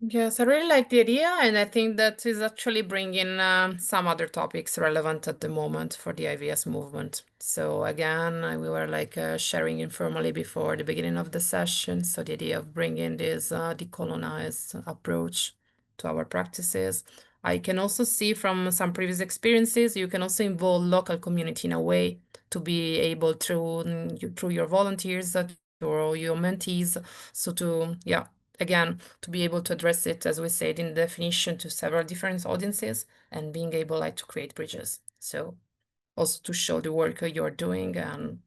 Yes, I really like the idea, and I think that is actually bringing some other topics relevant at the moment for the IVS movement. So again, we were like sharing informally before the beginning of the session. So the idea of bringing this decolonized approach to our practices. I can also see from some previous experiences, you can also involve local community in a way to be able through your volunteers or your mentees. So to, yeah, again, to be able to address it, as we said in the definition, to several different audiences and being able like to create bridges. So also to show the work you're doing, and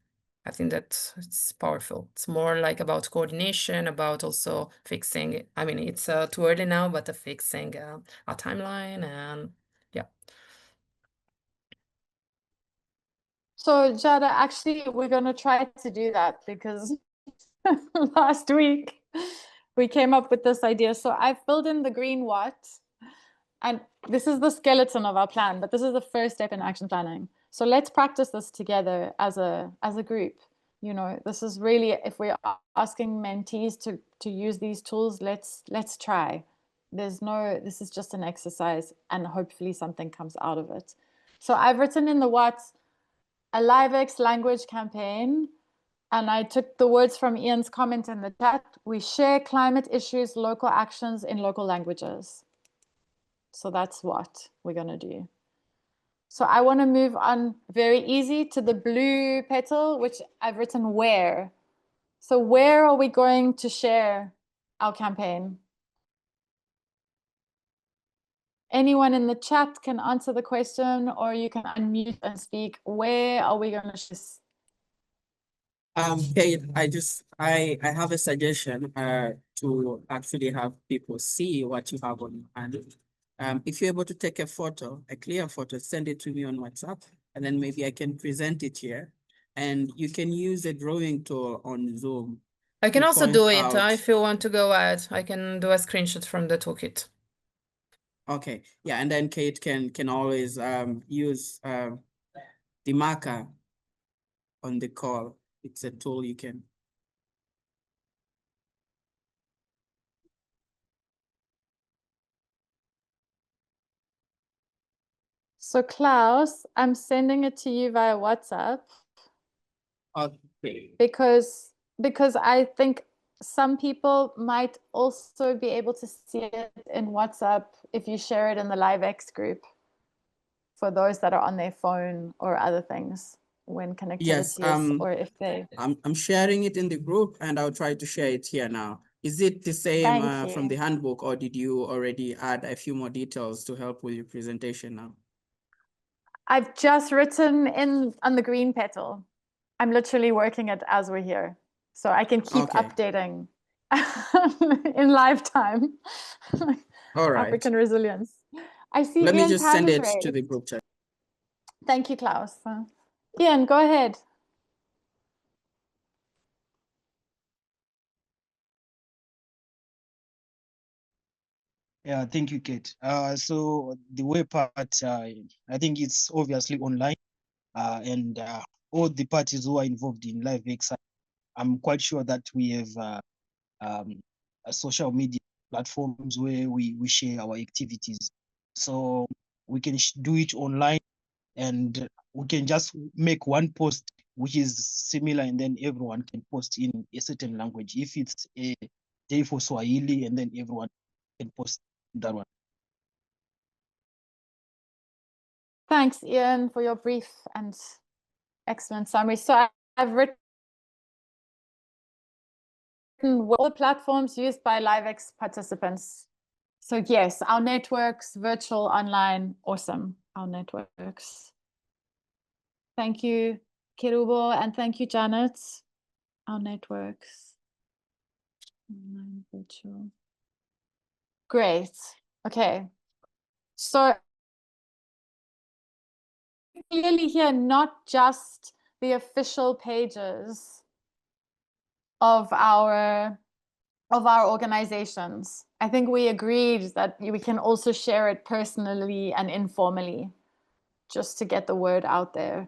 I think that it's powerful. It's more like about coordination, about also fixing, I mean, it's too early now, but fixing a timeline, and yeah. So Jada, actually, we're going to try to do that because last week we came up with this idea. So I filled in the green what, and this is the skeleton of our plan, but this is the first step in action planning. So let's practice this together as a group. You know, this is really, if we're asking mentees to use these tools, let's try. This is just an exercise, and hopefully something comes out of it. So I've written in the what, a LiveX language campaign, and I took the words from Ian's comment in the chat. We share climate issues, local actions in local languages. So that's what we're going to do. So I want to move on very easy to the blue petal, which I've written where. So where are we going to share our campaign? Anyone in the chat can answer the question, or you can unmute and speak. Where are we going to share? Kate, I have a suggestion to actually have people see what you have on your hand. If you're able to take a photo, a clear photo, send it to me on WhatsApp, and then maybe I can present it here. And you can use a drawing tool on Zoom. I can also do it out. if you want to go ahead. I can do a screenshot from the toolkit. Okay, yeah, and then Kate can always use the marker on the call. It's a tool you can. So Klaus, I'm sending it to you via WhatsApp. Okay. Because I think some people might also be able to see it in WhatsApp if you share it in the LiveX group for those that are on their phone or other things when connectivity is, or if they... I'm sharing it in the group, and I'll try to share it here now. Is it the same from the handbook, or did you already add a few more details to help with your presentation now? I've just written in on the green petal. I'm literally working it as we're here, so I can keep updating in live time. All right. African resilience. I see Let me Ian's just hand send is it raised. to the group chat. Thank you, Klaus. Ian, go ahead. Yeah, thank you, Kate. So the way part, I think it's obviously online, and all the parties who are involved in LiveX, I'm quite sure that we have social media platforms where we share our activities. So we can do it online, and we can just make one post which is similar, and then everyone can post in a certain language. If it's a day for Swahili, and then everyone can post that one. Thanks, Ian, for your brief and excellent summary. So I've written all the platforms used by LiveX participants. So yes, our networks, virtual, online, awesome, our networks. Thank you, Kirubo, and thank you, Janet. Our networks, online, virtual. Great, okay. So clearly here, not just the official pages of our organizations. I think we agreed that we can also share it personally and informally, just to get the word out there.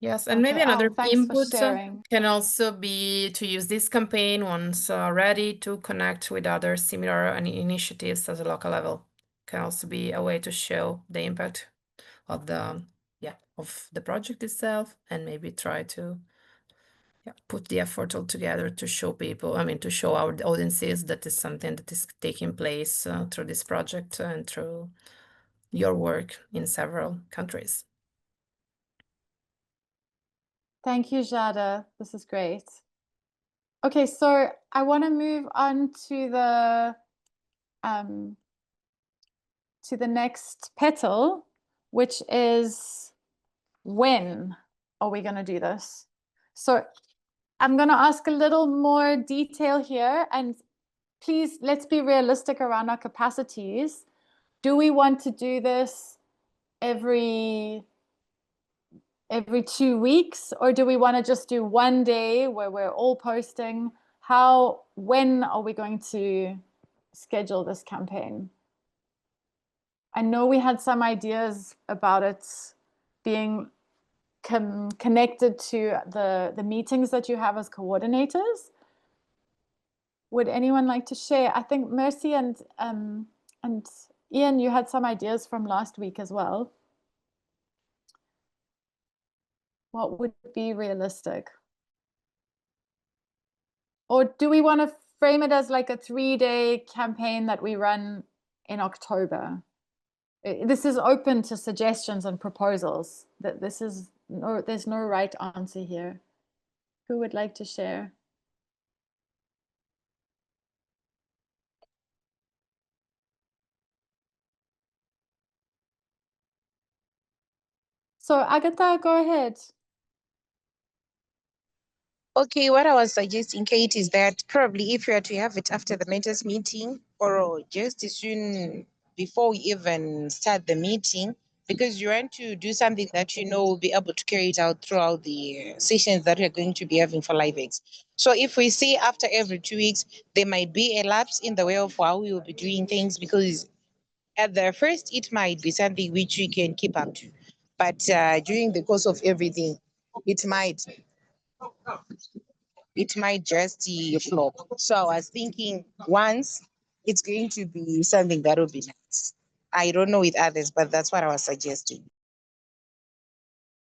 Yes, and maybe Okay. another Thanks for input sharing. can also be to use this campaign once ready to connect with other similar initiatives at a local level. Can also be a way to show the impact of the project itself, and maybe try to put the effort all together to show people, to show our audiences that is something that is taking place through this project and through your work in several countries. Thank you, Jada. This is great. Okay, so I want to move on to the next petal, which is when are we going to do this? So I'm going to ask a little more detail here, and please let's be realistic around our capacities. Do we want to do this every 2 weeks, or do we want to just do one day where we're all posting? When are we going to schedule this campaign? I know we had some ideas about it being connected to the meetings that you have as coordinators. Would anyone like to share? I think Mercy and Ian, you had some ideas from last week as well. What would be realistic? Or do we want to frame it as like a 3-day campaign that we run in October? This is open to suggestions and proposals. There's no right answer here. Who would like to share? So Agatha, go ahead. Okay, what I was suggesting, Kate, is that probably if you are to have it after the mentors meeting or just as soon before we even start the meeting, because you want to do something that you know will be able to carry it out throughout the sessions that we're going to be having for LiveX. So if we see after every 2 weeks, there might be a lapse in the way of how we will be doing things, because at the first, it might be something which we can keep up to. But during the course of everything, it might just flop. So I was thinking once it's going to be something that would be nice. I don't know with others, but that's what I was suggesting.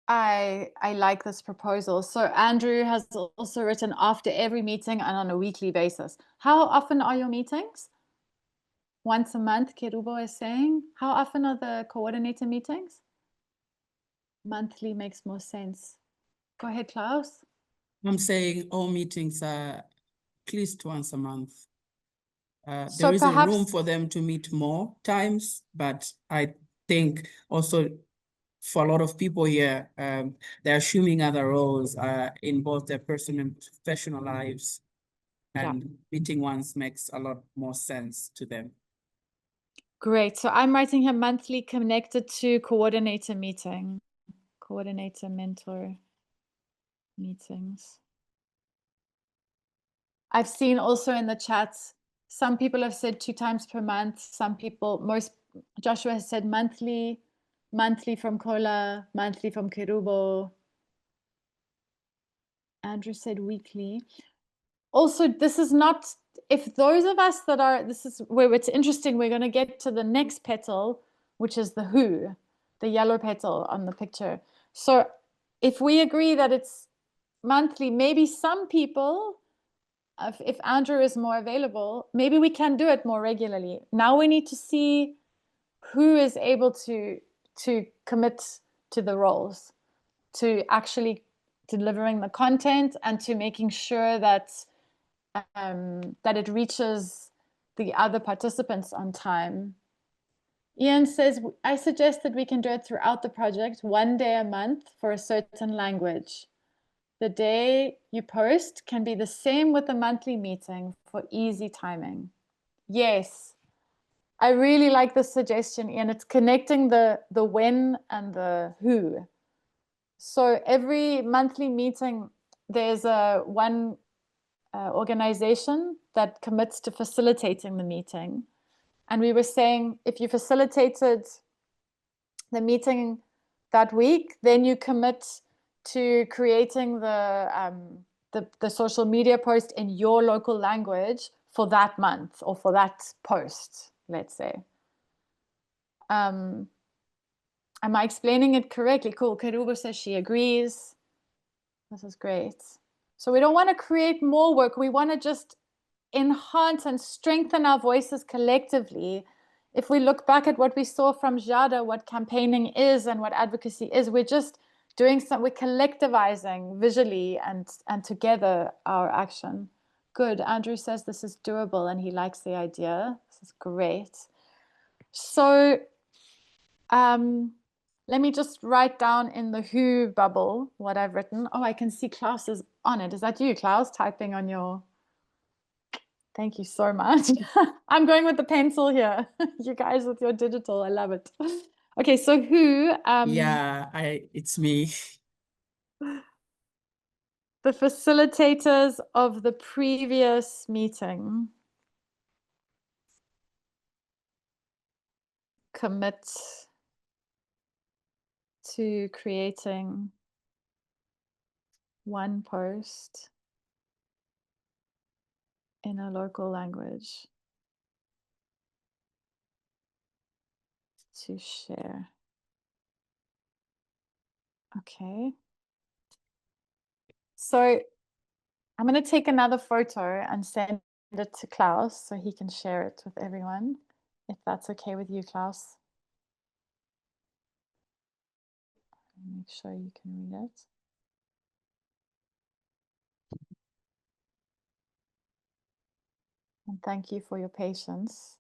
I like this proposal. So Andrew has also written after every meeting and on a weekly basis. How often are your meetings? Once a month, Kerubo is saying. How often are the coordinator meetings? Monthly makes more sense. Go ahead, Klaus. I'm saying all meetings are at least once a month. So there is a perhaps room for them to meet more times, but I think also for a lot of people here, they're assuming other roles in both their personal and professional lives, and meeting once makes a lot more sense to them. Great. So I'm writing here monthly connected to coordinator meeting, coordinator mentor meetings. I've seen also in the chats, some people have said 2 times per month. Some people, Joshua has said monthly from Kola, monthly from Kerubo. Andrew said weekly. Also, this is not, if those of us that are, this is where it's interesting, we're going to get to the next petal, which is the who, the yellow petal on the picture. So if we agree that it's monthly, maybe some people, if Andrew is more available, maybe we can do it more regularly. Now we need to see who is able to commit to the roles, to actually delivering the content and to making sure that that it reaches the other participants on time. Ian says, I suggest that we can do it throughout the project, 1 day a month for a certain language. The day you post can be the same with the monthly meeting for easy timing. Yes, I really like this suggestion, Ian. It's connecting the when and the who. So every monthly meeting, there's one organization that commits to facilitating the meeting. And we were saying, if you facilitated the meeting that week, then you commit to creating the social media post in your local language for that month or for that post, let's say. Am I explaining it correctly? Cool. Kerubo says she agrees. This is great. So we don't want to create more work. We want to just enhance and strengthen our voices collectively. If we look back at what we saw from Jada, what campaigning is and what advocacy is, we're just doing we're collectivizing visually and together our action. Good. Andrew says this is doable and he likes the idea. This is great. So let me just write down in the Who bubble what I've written. Oh, I can see Klaus is on it. Is that you, Klaus, typing on your... Thank you so much. I'm going with the pencil here. You guys with your digital, I love it. Okay, so Who? Yeah, it's me. The facilitators of the previous meeting commit to creating one post in a local language to share. Okay. So I'm going to take another photo and send it to Klaus so he can share it with everyone, if that's okay with you, Klaus. Make sure you can read it. And thank you for your patience.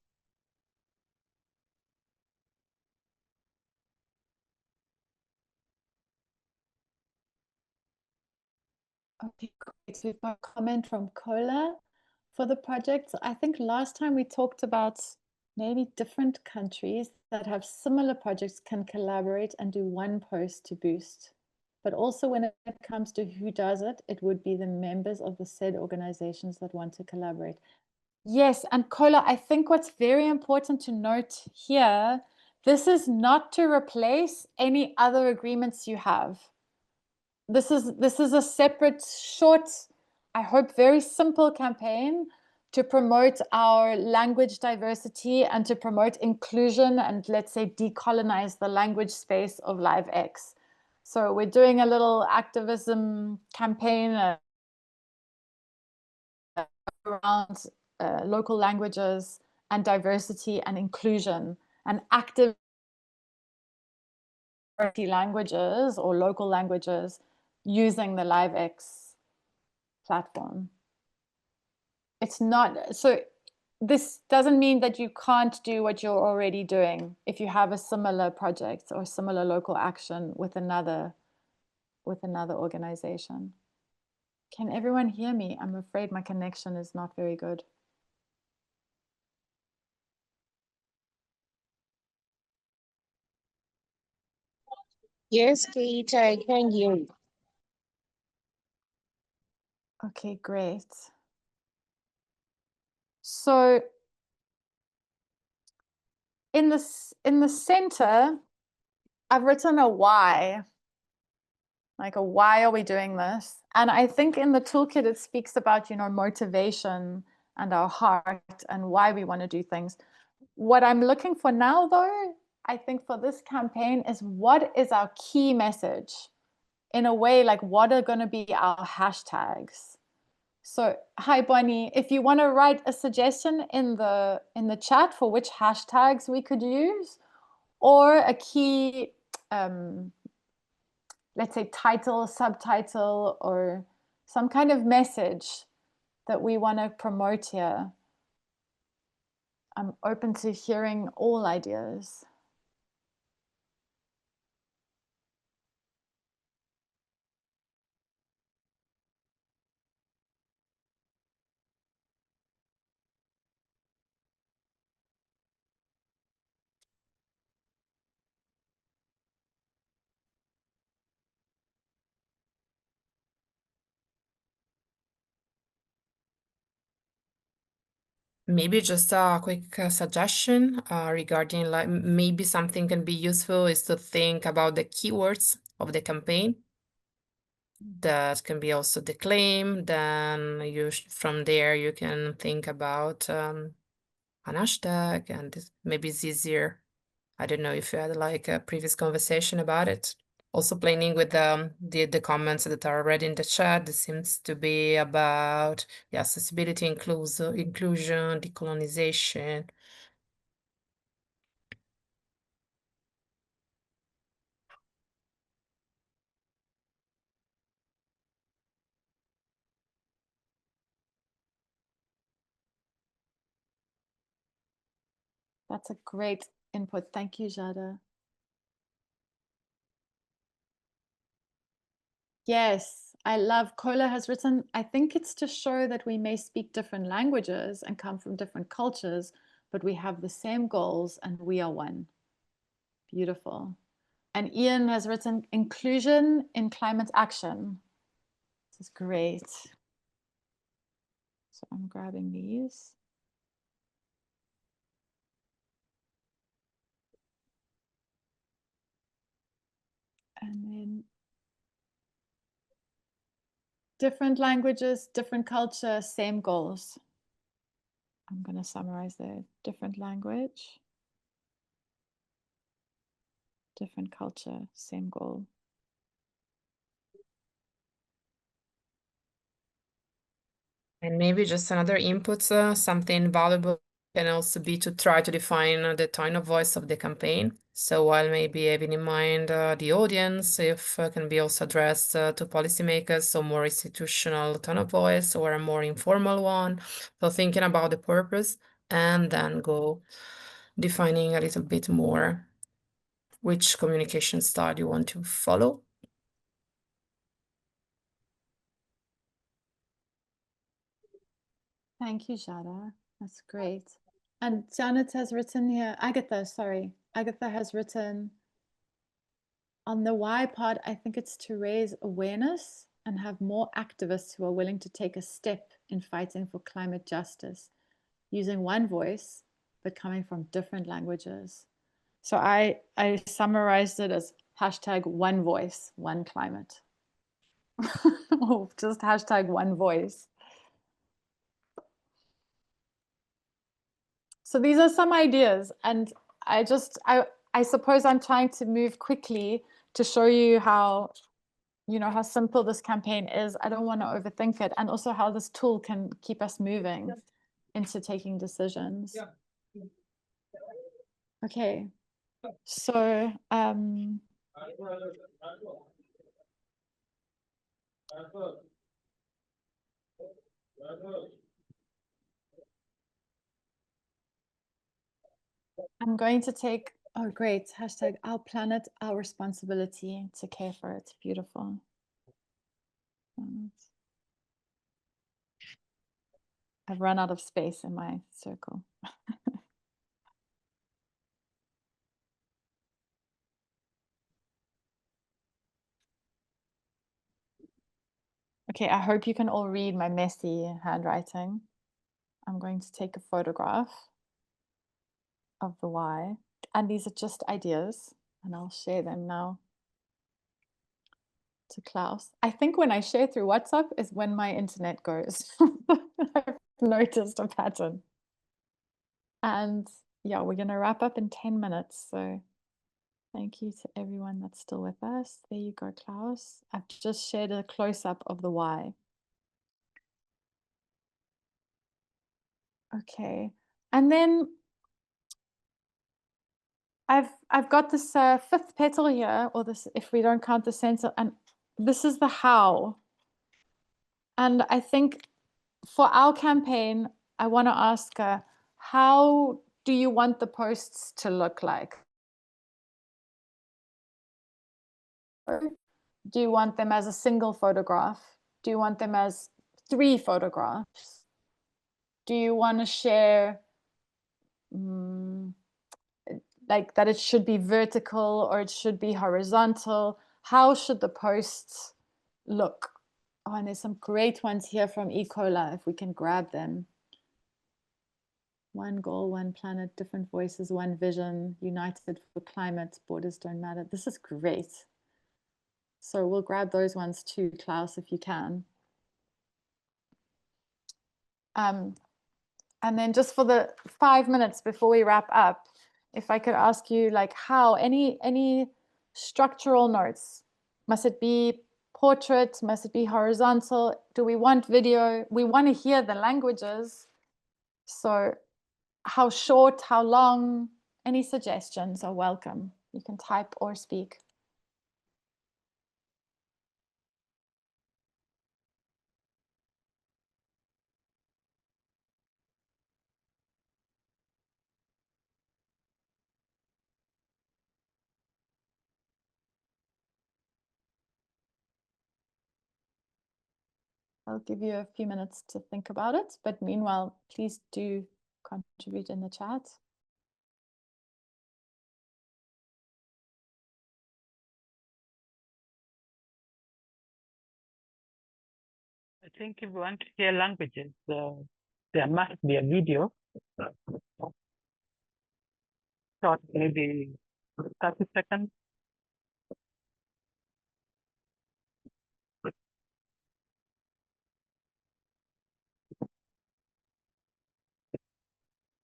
Okay, great. So we've got a comment from Kola for the project. So I think last time we talked about maybe different countries that have similar projects can collaborate and do one post to boost. But also when it comes to who does it, it would be the members of the said organizations that want to collaborate. Yes, and Kola, I think what's very important to note here, this is not to replace any other agreements you have. This is a separate, short, I hope very simple campaign to promote our language diversity and to promote inclusion and, let's say, decolonize the language space of LiveX. So we're doing a little activism campaign around local languages and diversity and inclusion and active languages or local languages using the LiveX platform. It's not, so this doesn't mean that you can't do what you're already doing if you have a similar project or similar local action with another organization. Can everyone hear me? I'm afraid my connection is not very good. Yes, Kate, I can hear you. Okay, great. So in the center, I've written a why, like a why are we doing this? And I think in the toolkit, it speaks about, motivation and our heart and why we want to do things. What I'm looking for now, though, I think for this campaign is what is our key message? In a way, like what are going to be our hashtags? So, hi, Bonnie, if you want to write a suggestion in the chat for which hashtags we could use, or a key, let's say, title, subtitle, or some kind of message that we want to promote here, I'm open to hearing all ideas. maybe just a quick suggestion regarding like maybe something can be useful is to think about the keywords of the campaign. That can be also the claim. Then from there you can think about an hashtag, and maybe it's easier. I don't know if you had like a previous conversation about it. Also planning with the comments that are already in the chat. This seems to be about accessibility, inclusion, decolonization. That's a great input. Thank you, Jada. Yes, I love Kola has written, I think it's to show that we may speak different languages and come from different cultures, but we have the same goals and we are one. Beautiful. And Ian has written inclusion in climate action. This is great. So I'm grabbing these. And then different languages, different culture, same goals. I'm going to summarize there. Different language, different culture, same goal. And maybe just another input, something valuable can also be to try to define the tone of voice of the campaign. So while maybe having in mind the audience, if can be also addressed to policymakers, so more institutional tone of voice or a more informal one. So thinking about the purpose and then go defining a little bit more which communication style you want to follow. Thank you, Jada. That's great. And Janet has written here, Agatha has written on the why part, I think it's to raise awareness and have more activists who are willing to take a step in fighting for climate justice, using one voice, but coming from different languages. So I summarized it as hashtag one voice, one climate. Or just hashtag one voice. So these are some ideas, and I suppose I'm trying to move quickly to show you how, how simple this campaign is. I don't want to overthink it, and also how this tool can keep us moving into taking decisions. Okay, so I'm going to take, oh great, hashtag our planet, our responsibility to care for it. Beautiful. I've run out of space in my circle. Okay, I hope you can all read my messy handwriting. I'm going to take a photograph of the why, and these are just ideas, and I'll share them now to Klaus. I think when I share through WhatsApp is when my internet goes. I've noticed a pattern. And yeah, we're going to wrap up in 10 minutes. So thank you to everyone that's still with us. There you go, Klaus. I've just shared a close-up of the why. Okay. And then I've got this fifth petal here, or this, if we don't count the center, and this is the how. And I think for our campaign, I want to ask, how do you want the posts to look like? Do you want them as a single photograph? Do you want them as 3 photographs? Do you want to share like that it should be vertical or it should be horizontal? How should the posts look? Oh, and there's some great ones here from E. Cola, if we can grab them. One goal, one planet, different voices, one vision, united for climate, borders don't matter. This is great. So we'll grab those ones too, Klaus, if you can. And then just for the 5 minutes before we wrap up, if I could ask you, like, how any structural notes? Must it be portrait? Must it be horizontal? Do we want video? We want to hear the languages. So how short, how long? Any suggestions are welcome. You can type or speak. I'll give you a few minutes to think about it, but meanwhile, please do contribute in the chat. I think if you want to hear languages, there must be a video, short, maybe 30 seconds.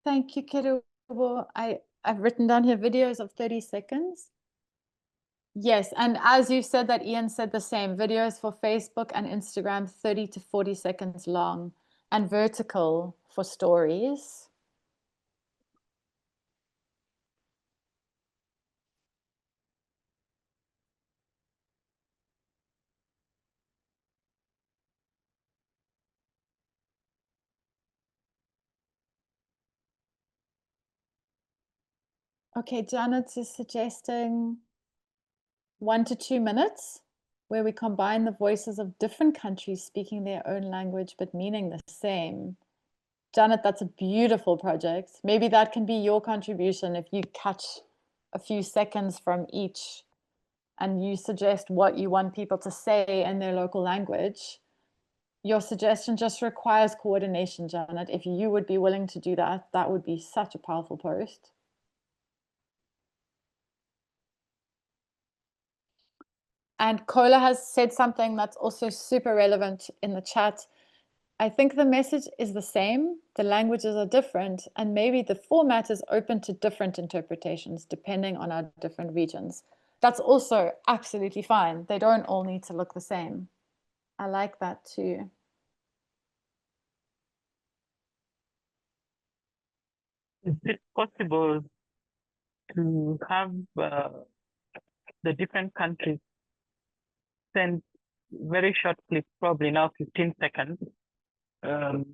Thank you, Kerubo. I've written down here videos of 30 seconds. Yes, and as you said that, Ian said the same. Videos for Facebook and Instagram, 30 to 40 seconds long, and vertical for stories. Okay, Janet is suggesting 1 to 2 minutes where we combine the voices of different countries speaking their own language but meaning the same. Janet, that's a beautiful project. Maybe that can be your contribution if you catch a few seconds from each and you suggest what you want people to say in their local language. Your suggestion just requires coordination, Janet. If you would be willing to do that, that would be such a powerful post. And Kola has said something that's also super relevant in the chat. I think the message is the same, the languages are different, and maybe the format is open to different interpretations depending on our different regions. That's also absolutely fine. They don't all need to look the same. I like that too. Is it possible to have the different countries send very short clips, probably now 15 seconds, and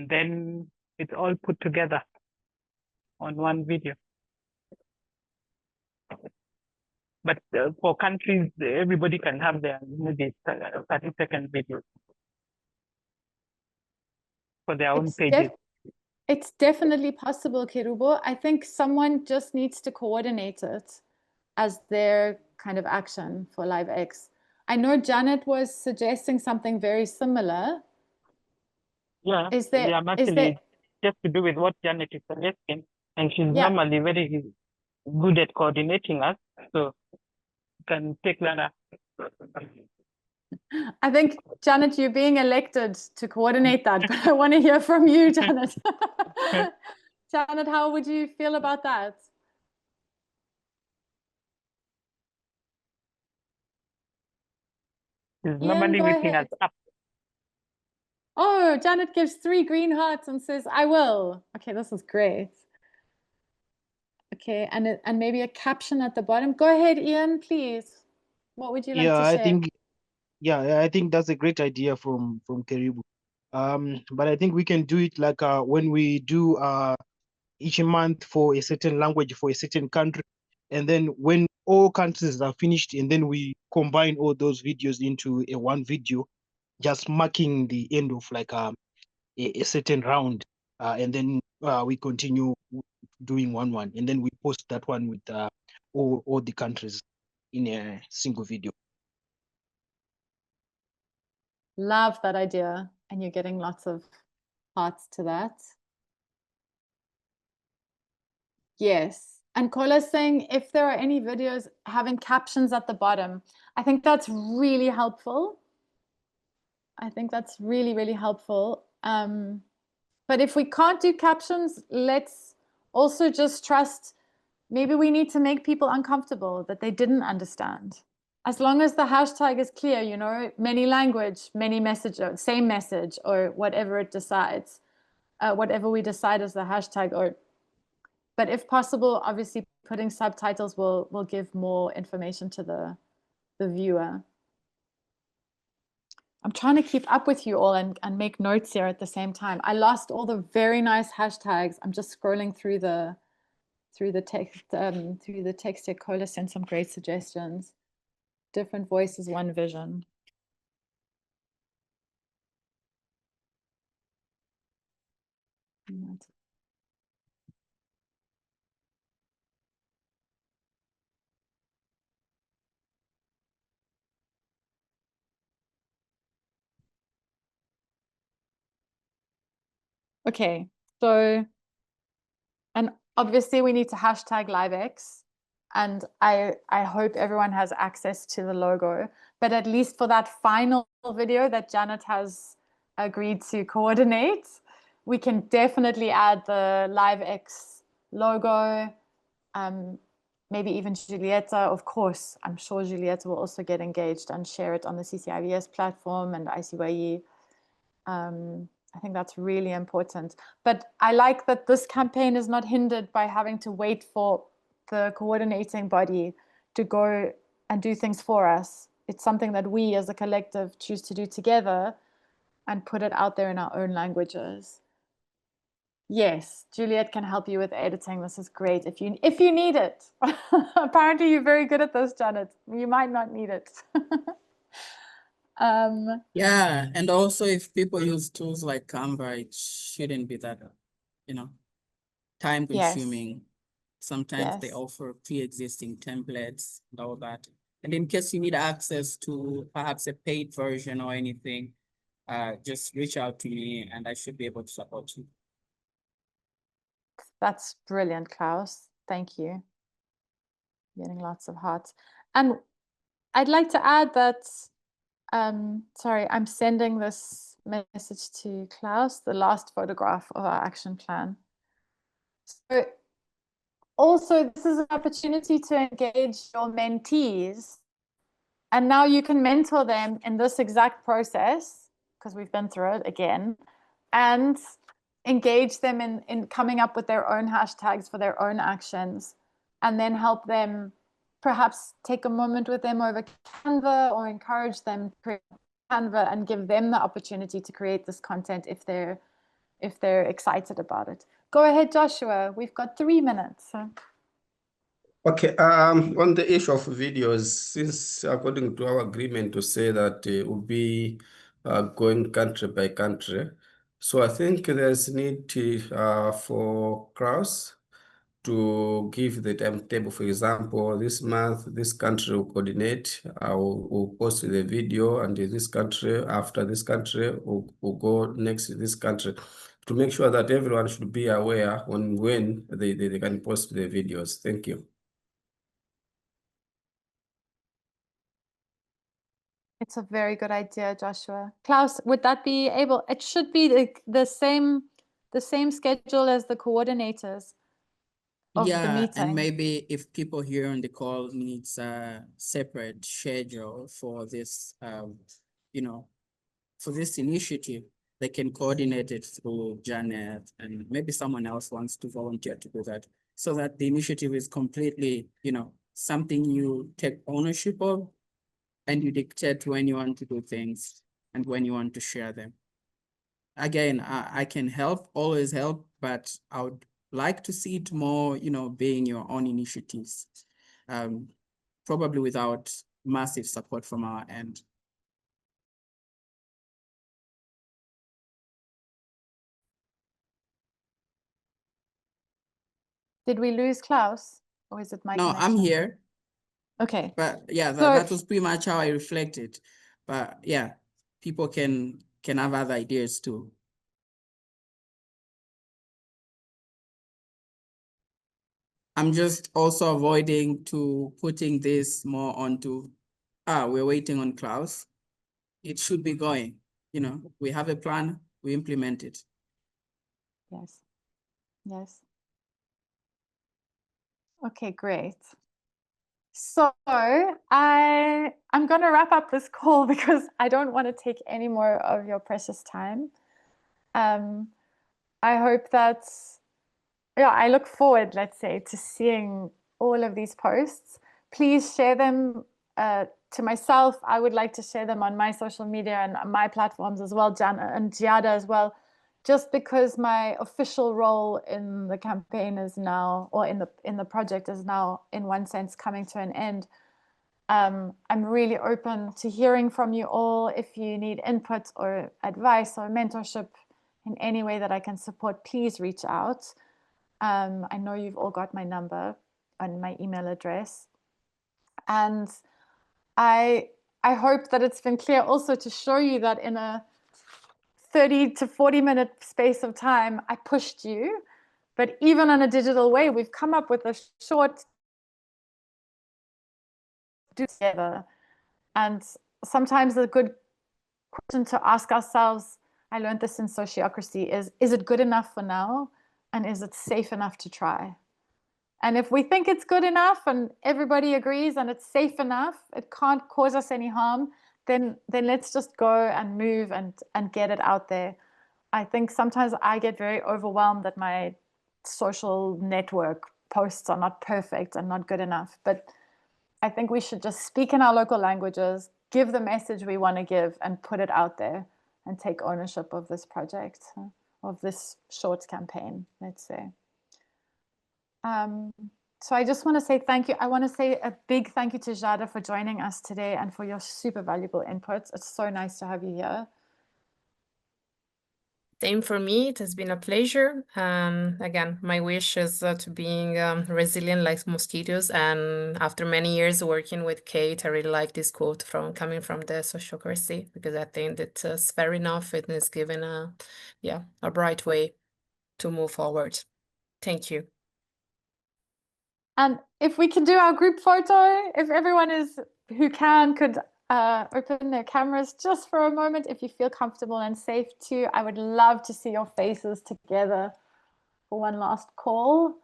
then it's all put together on one video? But for countries, everybody can have their maybe 30-second video for their own pages. It's definitely possible, Kerubo. I think someone just needs to coordinate it as their kind of action for LiveX. I know Janet was suggesting something very similar. Yeah, Is there, yeah, actually just to do with what Janet is suggesting, and she's normally very good at coordinating us, so you can take that up. I think, Janet, you're being elected to coordinate that, but I want to hear from you, Janet. Janet, how would you feel about that? She's normally whipping us up. Oh, Janet gives 3 green hearts and says, I will. Okay, this is great. Okay, and maybe a caption at the bottom. Go ahead, Ian, please. What would you like to share? I think that's a great idea from Keribu. But I think we can do it like when we do each month for a certain language for a certain country, and then when all countries are finished, and then we combine all those videos into a one video, just marking the end of like a certain round, and then we continue doing one, and then we post that one with all the countries in a single video. Love that idea. And you're getting lots of hearts to that. Yes. And Kola's saying if there are any videos having captions at the bottom, I think that's really helpful. I think that's really, really helpful. But if we can't do captions, let's also just trust, maybe we need to make people uncomfortable that they didn't understand. As long as the hashtag is clear, you know, many language, many message, or same message, or whatever it decides, whatever we decide as the hashtag, or but if possible, obviously putting subtitles will give more information to the viewer. I'm trying to keep up with you all and make notes here at the same time. I lost all the very nice hashtags. I'm just scrolling through the text here. Kola sent some great suggestions. Different voices, one vision. Okay, so, and obviously we need to hashtag LiveX, and I hope everyone has access to the logo, but at least for that final video that Janet has agreed to coordinate, we can definitely add the LiveX logo, maybe even Julieta, of course. I'm sure Julieta will also get engaged and share it on the CCIVS platform and ICYE. I think that's really important. But I like that this campaign is not hindered by having to wait for the coordinating body to go and do things for us. It's something that we as a collective choose to do together and put it out there in our own languages. Yes, Juliet can help you with editing. This is great if you need it. Apparently you're very good at this, Janet. You might not need it. Yeah, and also if people use tools like Canva, it shouldn't be that, time consuming. Yes. Sometimes they offer pre-existing templates and all that. And in case you need access to perhaps a paid version or anything, just reach out to me and I should be able to support you. That's brilliant, Klaus. Thank you. Getting lots of hearts. And I'd like to add that, sorry, I'm sending this message to Klaus, the last photograph of our action plan. So also, this is an opportunity to engage your mentees. And now you can mentor them in this exact process, because we've been through it again, and engage them in coming up with their own hashtags for their own actions, and then help them perhaps take a moment with them over Canva or encourage them to create Canva and give them the opportunity to create this content if they're excited about it. Go ahead, Joshua. We've got 3 minutes. Okay, on the issue of videos, since according to our agreement to say that it will be going country by country, so I think there's need for Kraus to give the timetable. For example, this month, this country will coordinate, will post the video, and this country, after this country, will go next to this country, to make sure that everyone should be aware on when they can post the videos. Thank you. It's a very good idea, Joshua. Klaus, would that be able? It should be the same schedule as the coordinators of the meeting. And maybe if people here on the call needs a separate schedule for this, for this initiative, they can coordinate it through Janet, and maybe someone else wants to volunteer to do that, so that the initiative is completely, something you take ownership of, and you dictate when you want to do things and when you want to share them. Again, I can help, always help, but I would like to see it more, being your own initiatives, probably without massive support from our end. Did we lose Klaus, or is it my connection? No, I'm here. Okay. But yeah, that was pretty much how I reflected. But yeah, people can have other ideas too. I'm just also avoiding to putting this more onto, we're waiting on Klaus. It should be going, we have a plan, we implement it. Yes. Yes. Okay, great. So I'm going to wrap up this call because I don't want to take any more of your precious time. I hope that, I look forward, let's say, to seeing all of these posts. Please share them to myself. I would like to share them on my social media and my platforms as well, Jana and Giada as well, just because my official role in the campaign is now, or in the project is now, in one sense, coming to an end. I'm really open to hearing from you all. If you need input or advice or mentorship in any way that I can support, please reach out. I know you've all got my number and my email address. And I hope that it's been clear also to show you that in a 30 to 40 minute space of time, I pushed you. But even on a digital way, we've come up with a short do together. And sometimes a good question to ask ourselves, I learned this in sociocracy, is it good enough for now? And is it safe enough to try? And if we think it's good enough and everybody agrees and it's safe enough, it can't cause us any harm, then let's just go and move and get it out there. I think sometimes I get very overwhelmed that my social network posts are not perfect and not good enough. But I think we should just speak in our local languages, give the message we want to give, and put it out there and take ownership of this project, of this short campaign, let's say. So I just want to say thank you. I want to say a big thank you to Giada for joining us today and for your super valuable inputs. It's so nice to have you here. Same for me. It has been a pleasure. Again, my wish is to being resilient like mosquitoes. And after many years working with Kate, I really like this quote coming from the sociocracy, because I think that it's fair enough. It is given a bright way to move forward. Thank you. And if we can do our group photo, if everyone who could open their cameras just for a moment, if you feel comfortable and safe too. I would love to see your faces together for one last call.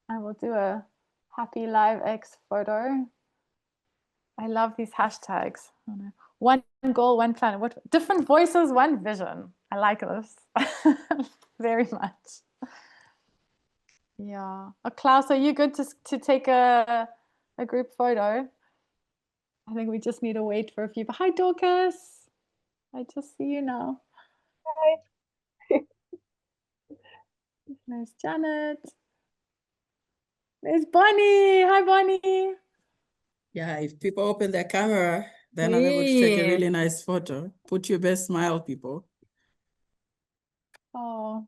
I will do a happy LiveX photo. I love these hashtags. One goal, one planet. What different voices, one vision. I like this very much. Yeah. Klaus, are you good to take a group photo? I think we just need to wait for a few. Hi, Dorcas. I just see you now. Hi. There's Janet. There's Bonnie. Hi, Bonnie. Yeah, if people open their camera, then I'm able to take a really nice photo. Put your best smile, people. Oh.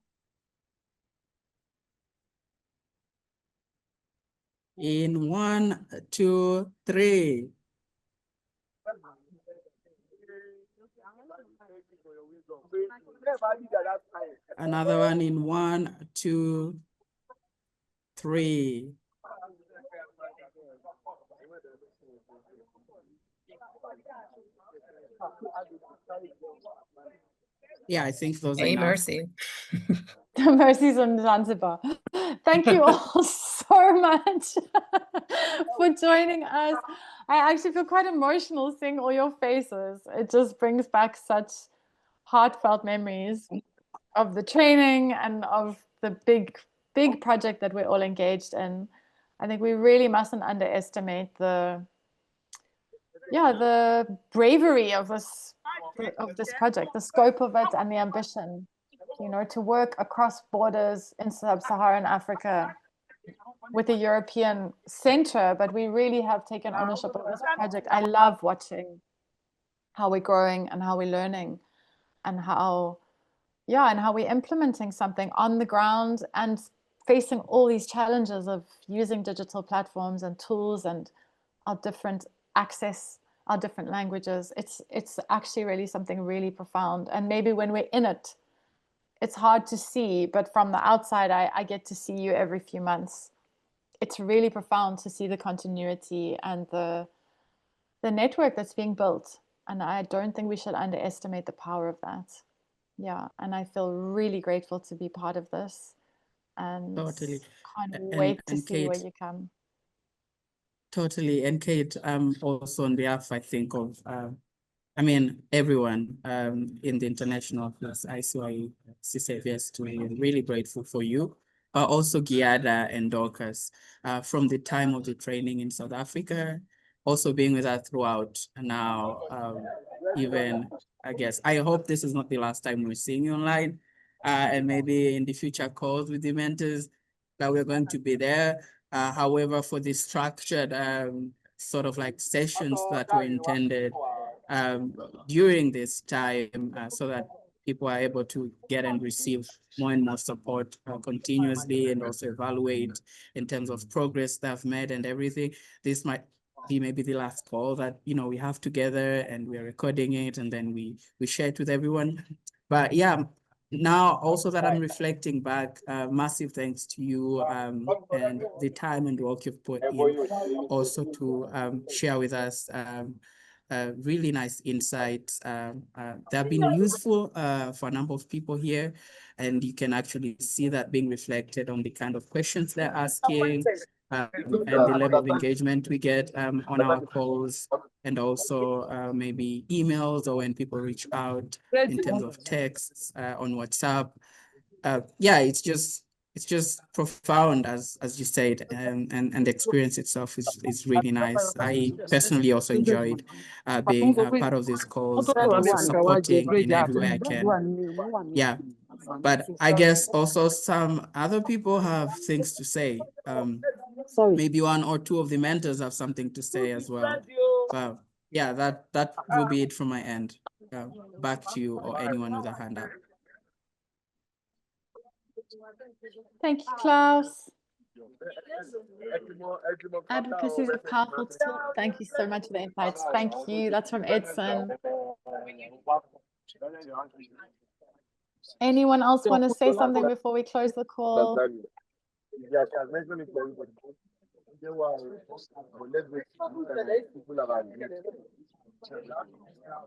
In 1, 2, 3. Another one in 1, 2, 3. Yeah, I think those are enough. Mercy. Mercy's on Zanzibar. Thank you all so much for joining us. I actually feel quite emotional seeing all your faces. It just brings back such heartfelt memories of the training and of the big project that we're all engaged in. I think we really mustn't underestimate the bravery of this project, the scope of it, and the ambition. To work across borders in sub-Saharan Africa with a European center, but we really have taken ownership of this project. I love watching how we're growing and how we're learning and how we're implementing something on the ground and facing all these challenges of using digital platforms and tools and our different access, our different languages. It's actually really something really profound. And maybe when we're in it, it's hard to see, but from the outside, I get to see you every few months it's really profound to see the continuity and the network that's being built. And I don't think we should underestimate the power of that. Yeah, and I feel really grateful to be part of this, and Totally. can't And wait to see where Kate, you come. totally. And Kate, also on behalf, I think, of I mean, everyone in the international plus ICY CCIVS, to be really grateful for you. Also Giada and Dorcas, from the time of the training in South Africa, also being with us throughout. And now, even, I guess, I hope this is not the last time we're seeing you online, and maybe in the future calls with the mentors that we're going to be there. However, for the structured sort of like sessions that were intended during this time, so that people are able to get and receive more and more support continuously, and also evaluate in terms of progress they've made and everything. This might be maybe the last call that, you know, we have together, and we're recording it, and then we share it with everyone. But yeah, now also that I'm reflecting back, massive thanks to you and the time and work you've put in also to share with us really nice insights that have been useful for a number of people here. And you can actually see that being reflected on the kind of questions they're asking and the level of engagement we get on our calls, and also maybe emails, or when people reach out in terms of texts on WhatsApp. Yeah, it's just profound, as you said, and the experience itself is really nice. I personally also enjoyed being part of these calls and also supporting in every way I can. Yeah, but I guess also some other people have things to say. Maybe one or two of the mentors have something to say as well. But yeah, that will be it from my end. Back to you or anyone with a hand up. Thank you, Klaus. Advocacy is a powerful tool. Thank you so much for the insights. Thank you. That's from Edson. Anyone else want to say something before we close the call?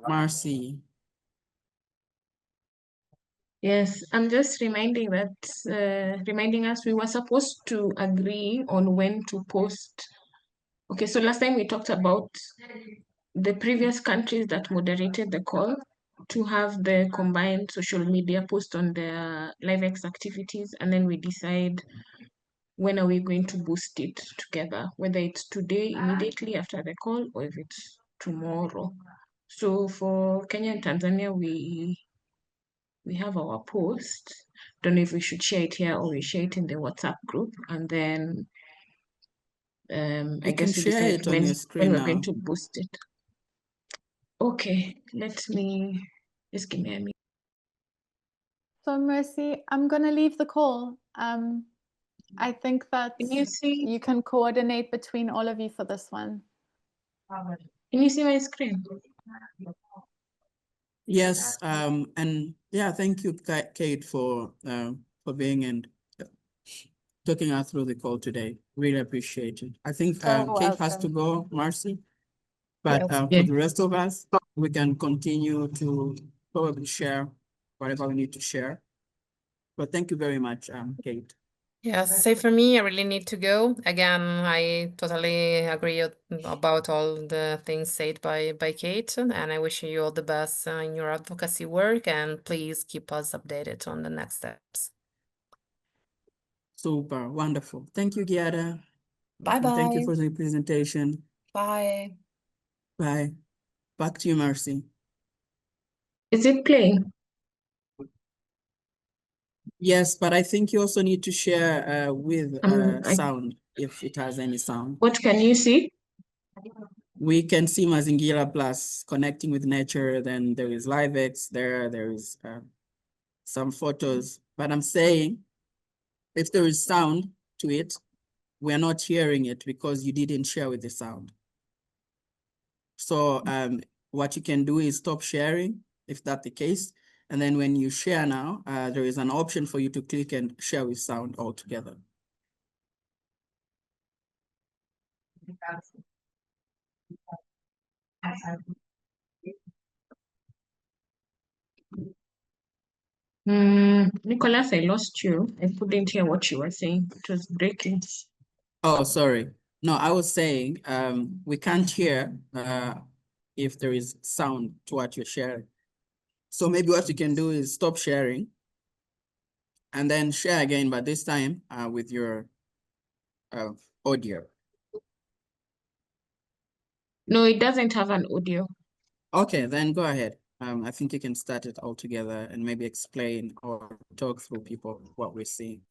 Marcy. Yes, I'm just reminding us we were supposed to agree on when to post. Okay, so last time we talked about the previous countries that moderated the call to have the combined social media post on their LiveX activities, and then we decide when are we going to boost it together, whether it's today immediately after the call or if it's tomorrow. So for Kenya and Tanzania, we have our post. Don't know if we should share it here or we share it in the WhatsApp group, and then I guess we share decide it on your screen when we're now. going to boost it. Okay, let me just give me a minute. So Mercy, I'm gonna leave the call. I think that you can coordinate between all of you for this one. Can you see my screen? Yes, and yeah, thank you, Kate, for being and talking us through the call today. Really appreciate it. I think Kate has to go, Marcy, but for the rest of us, we can continue to probably share whatever we need to share. But thank you very much, Kate. Yes, say for me, I really need to go. Again, I totally agree about all the things said by Kate, and I wish you all the best in your advocacy work, and please keep us updated on the next steps. Super, wonderful. Thank you, Giada. Bye-bye. Thank you for the presentation. Bye. Bye. Back to you, Mercy. Is it playing? Yes, but I think you also need to share with sound, if it has any sound. What can you see? We can see Mazingira Plus connecting with nature. Then there is LiveX there is some photos. But I'm saying if there is sound to it, we're not hearing it because you didn't share with the sound. So what you can do is stop sharing, if that's the case. And then when you share now, there is an option for you to click and share with sound altogether. Nicholas, I lost you. I couldn't hear what you were saying. It was breaking. Oh, sorry. No, I was saying we can't hear if there is sound to what you're sharing. So maybe what you can do is stop sharing and then share again, but this time with your audio. No, it doesn't have an audio. Okay, then go ahead. I think you can start it all together and maybe explain or talk through people what we're seeing.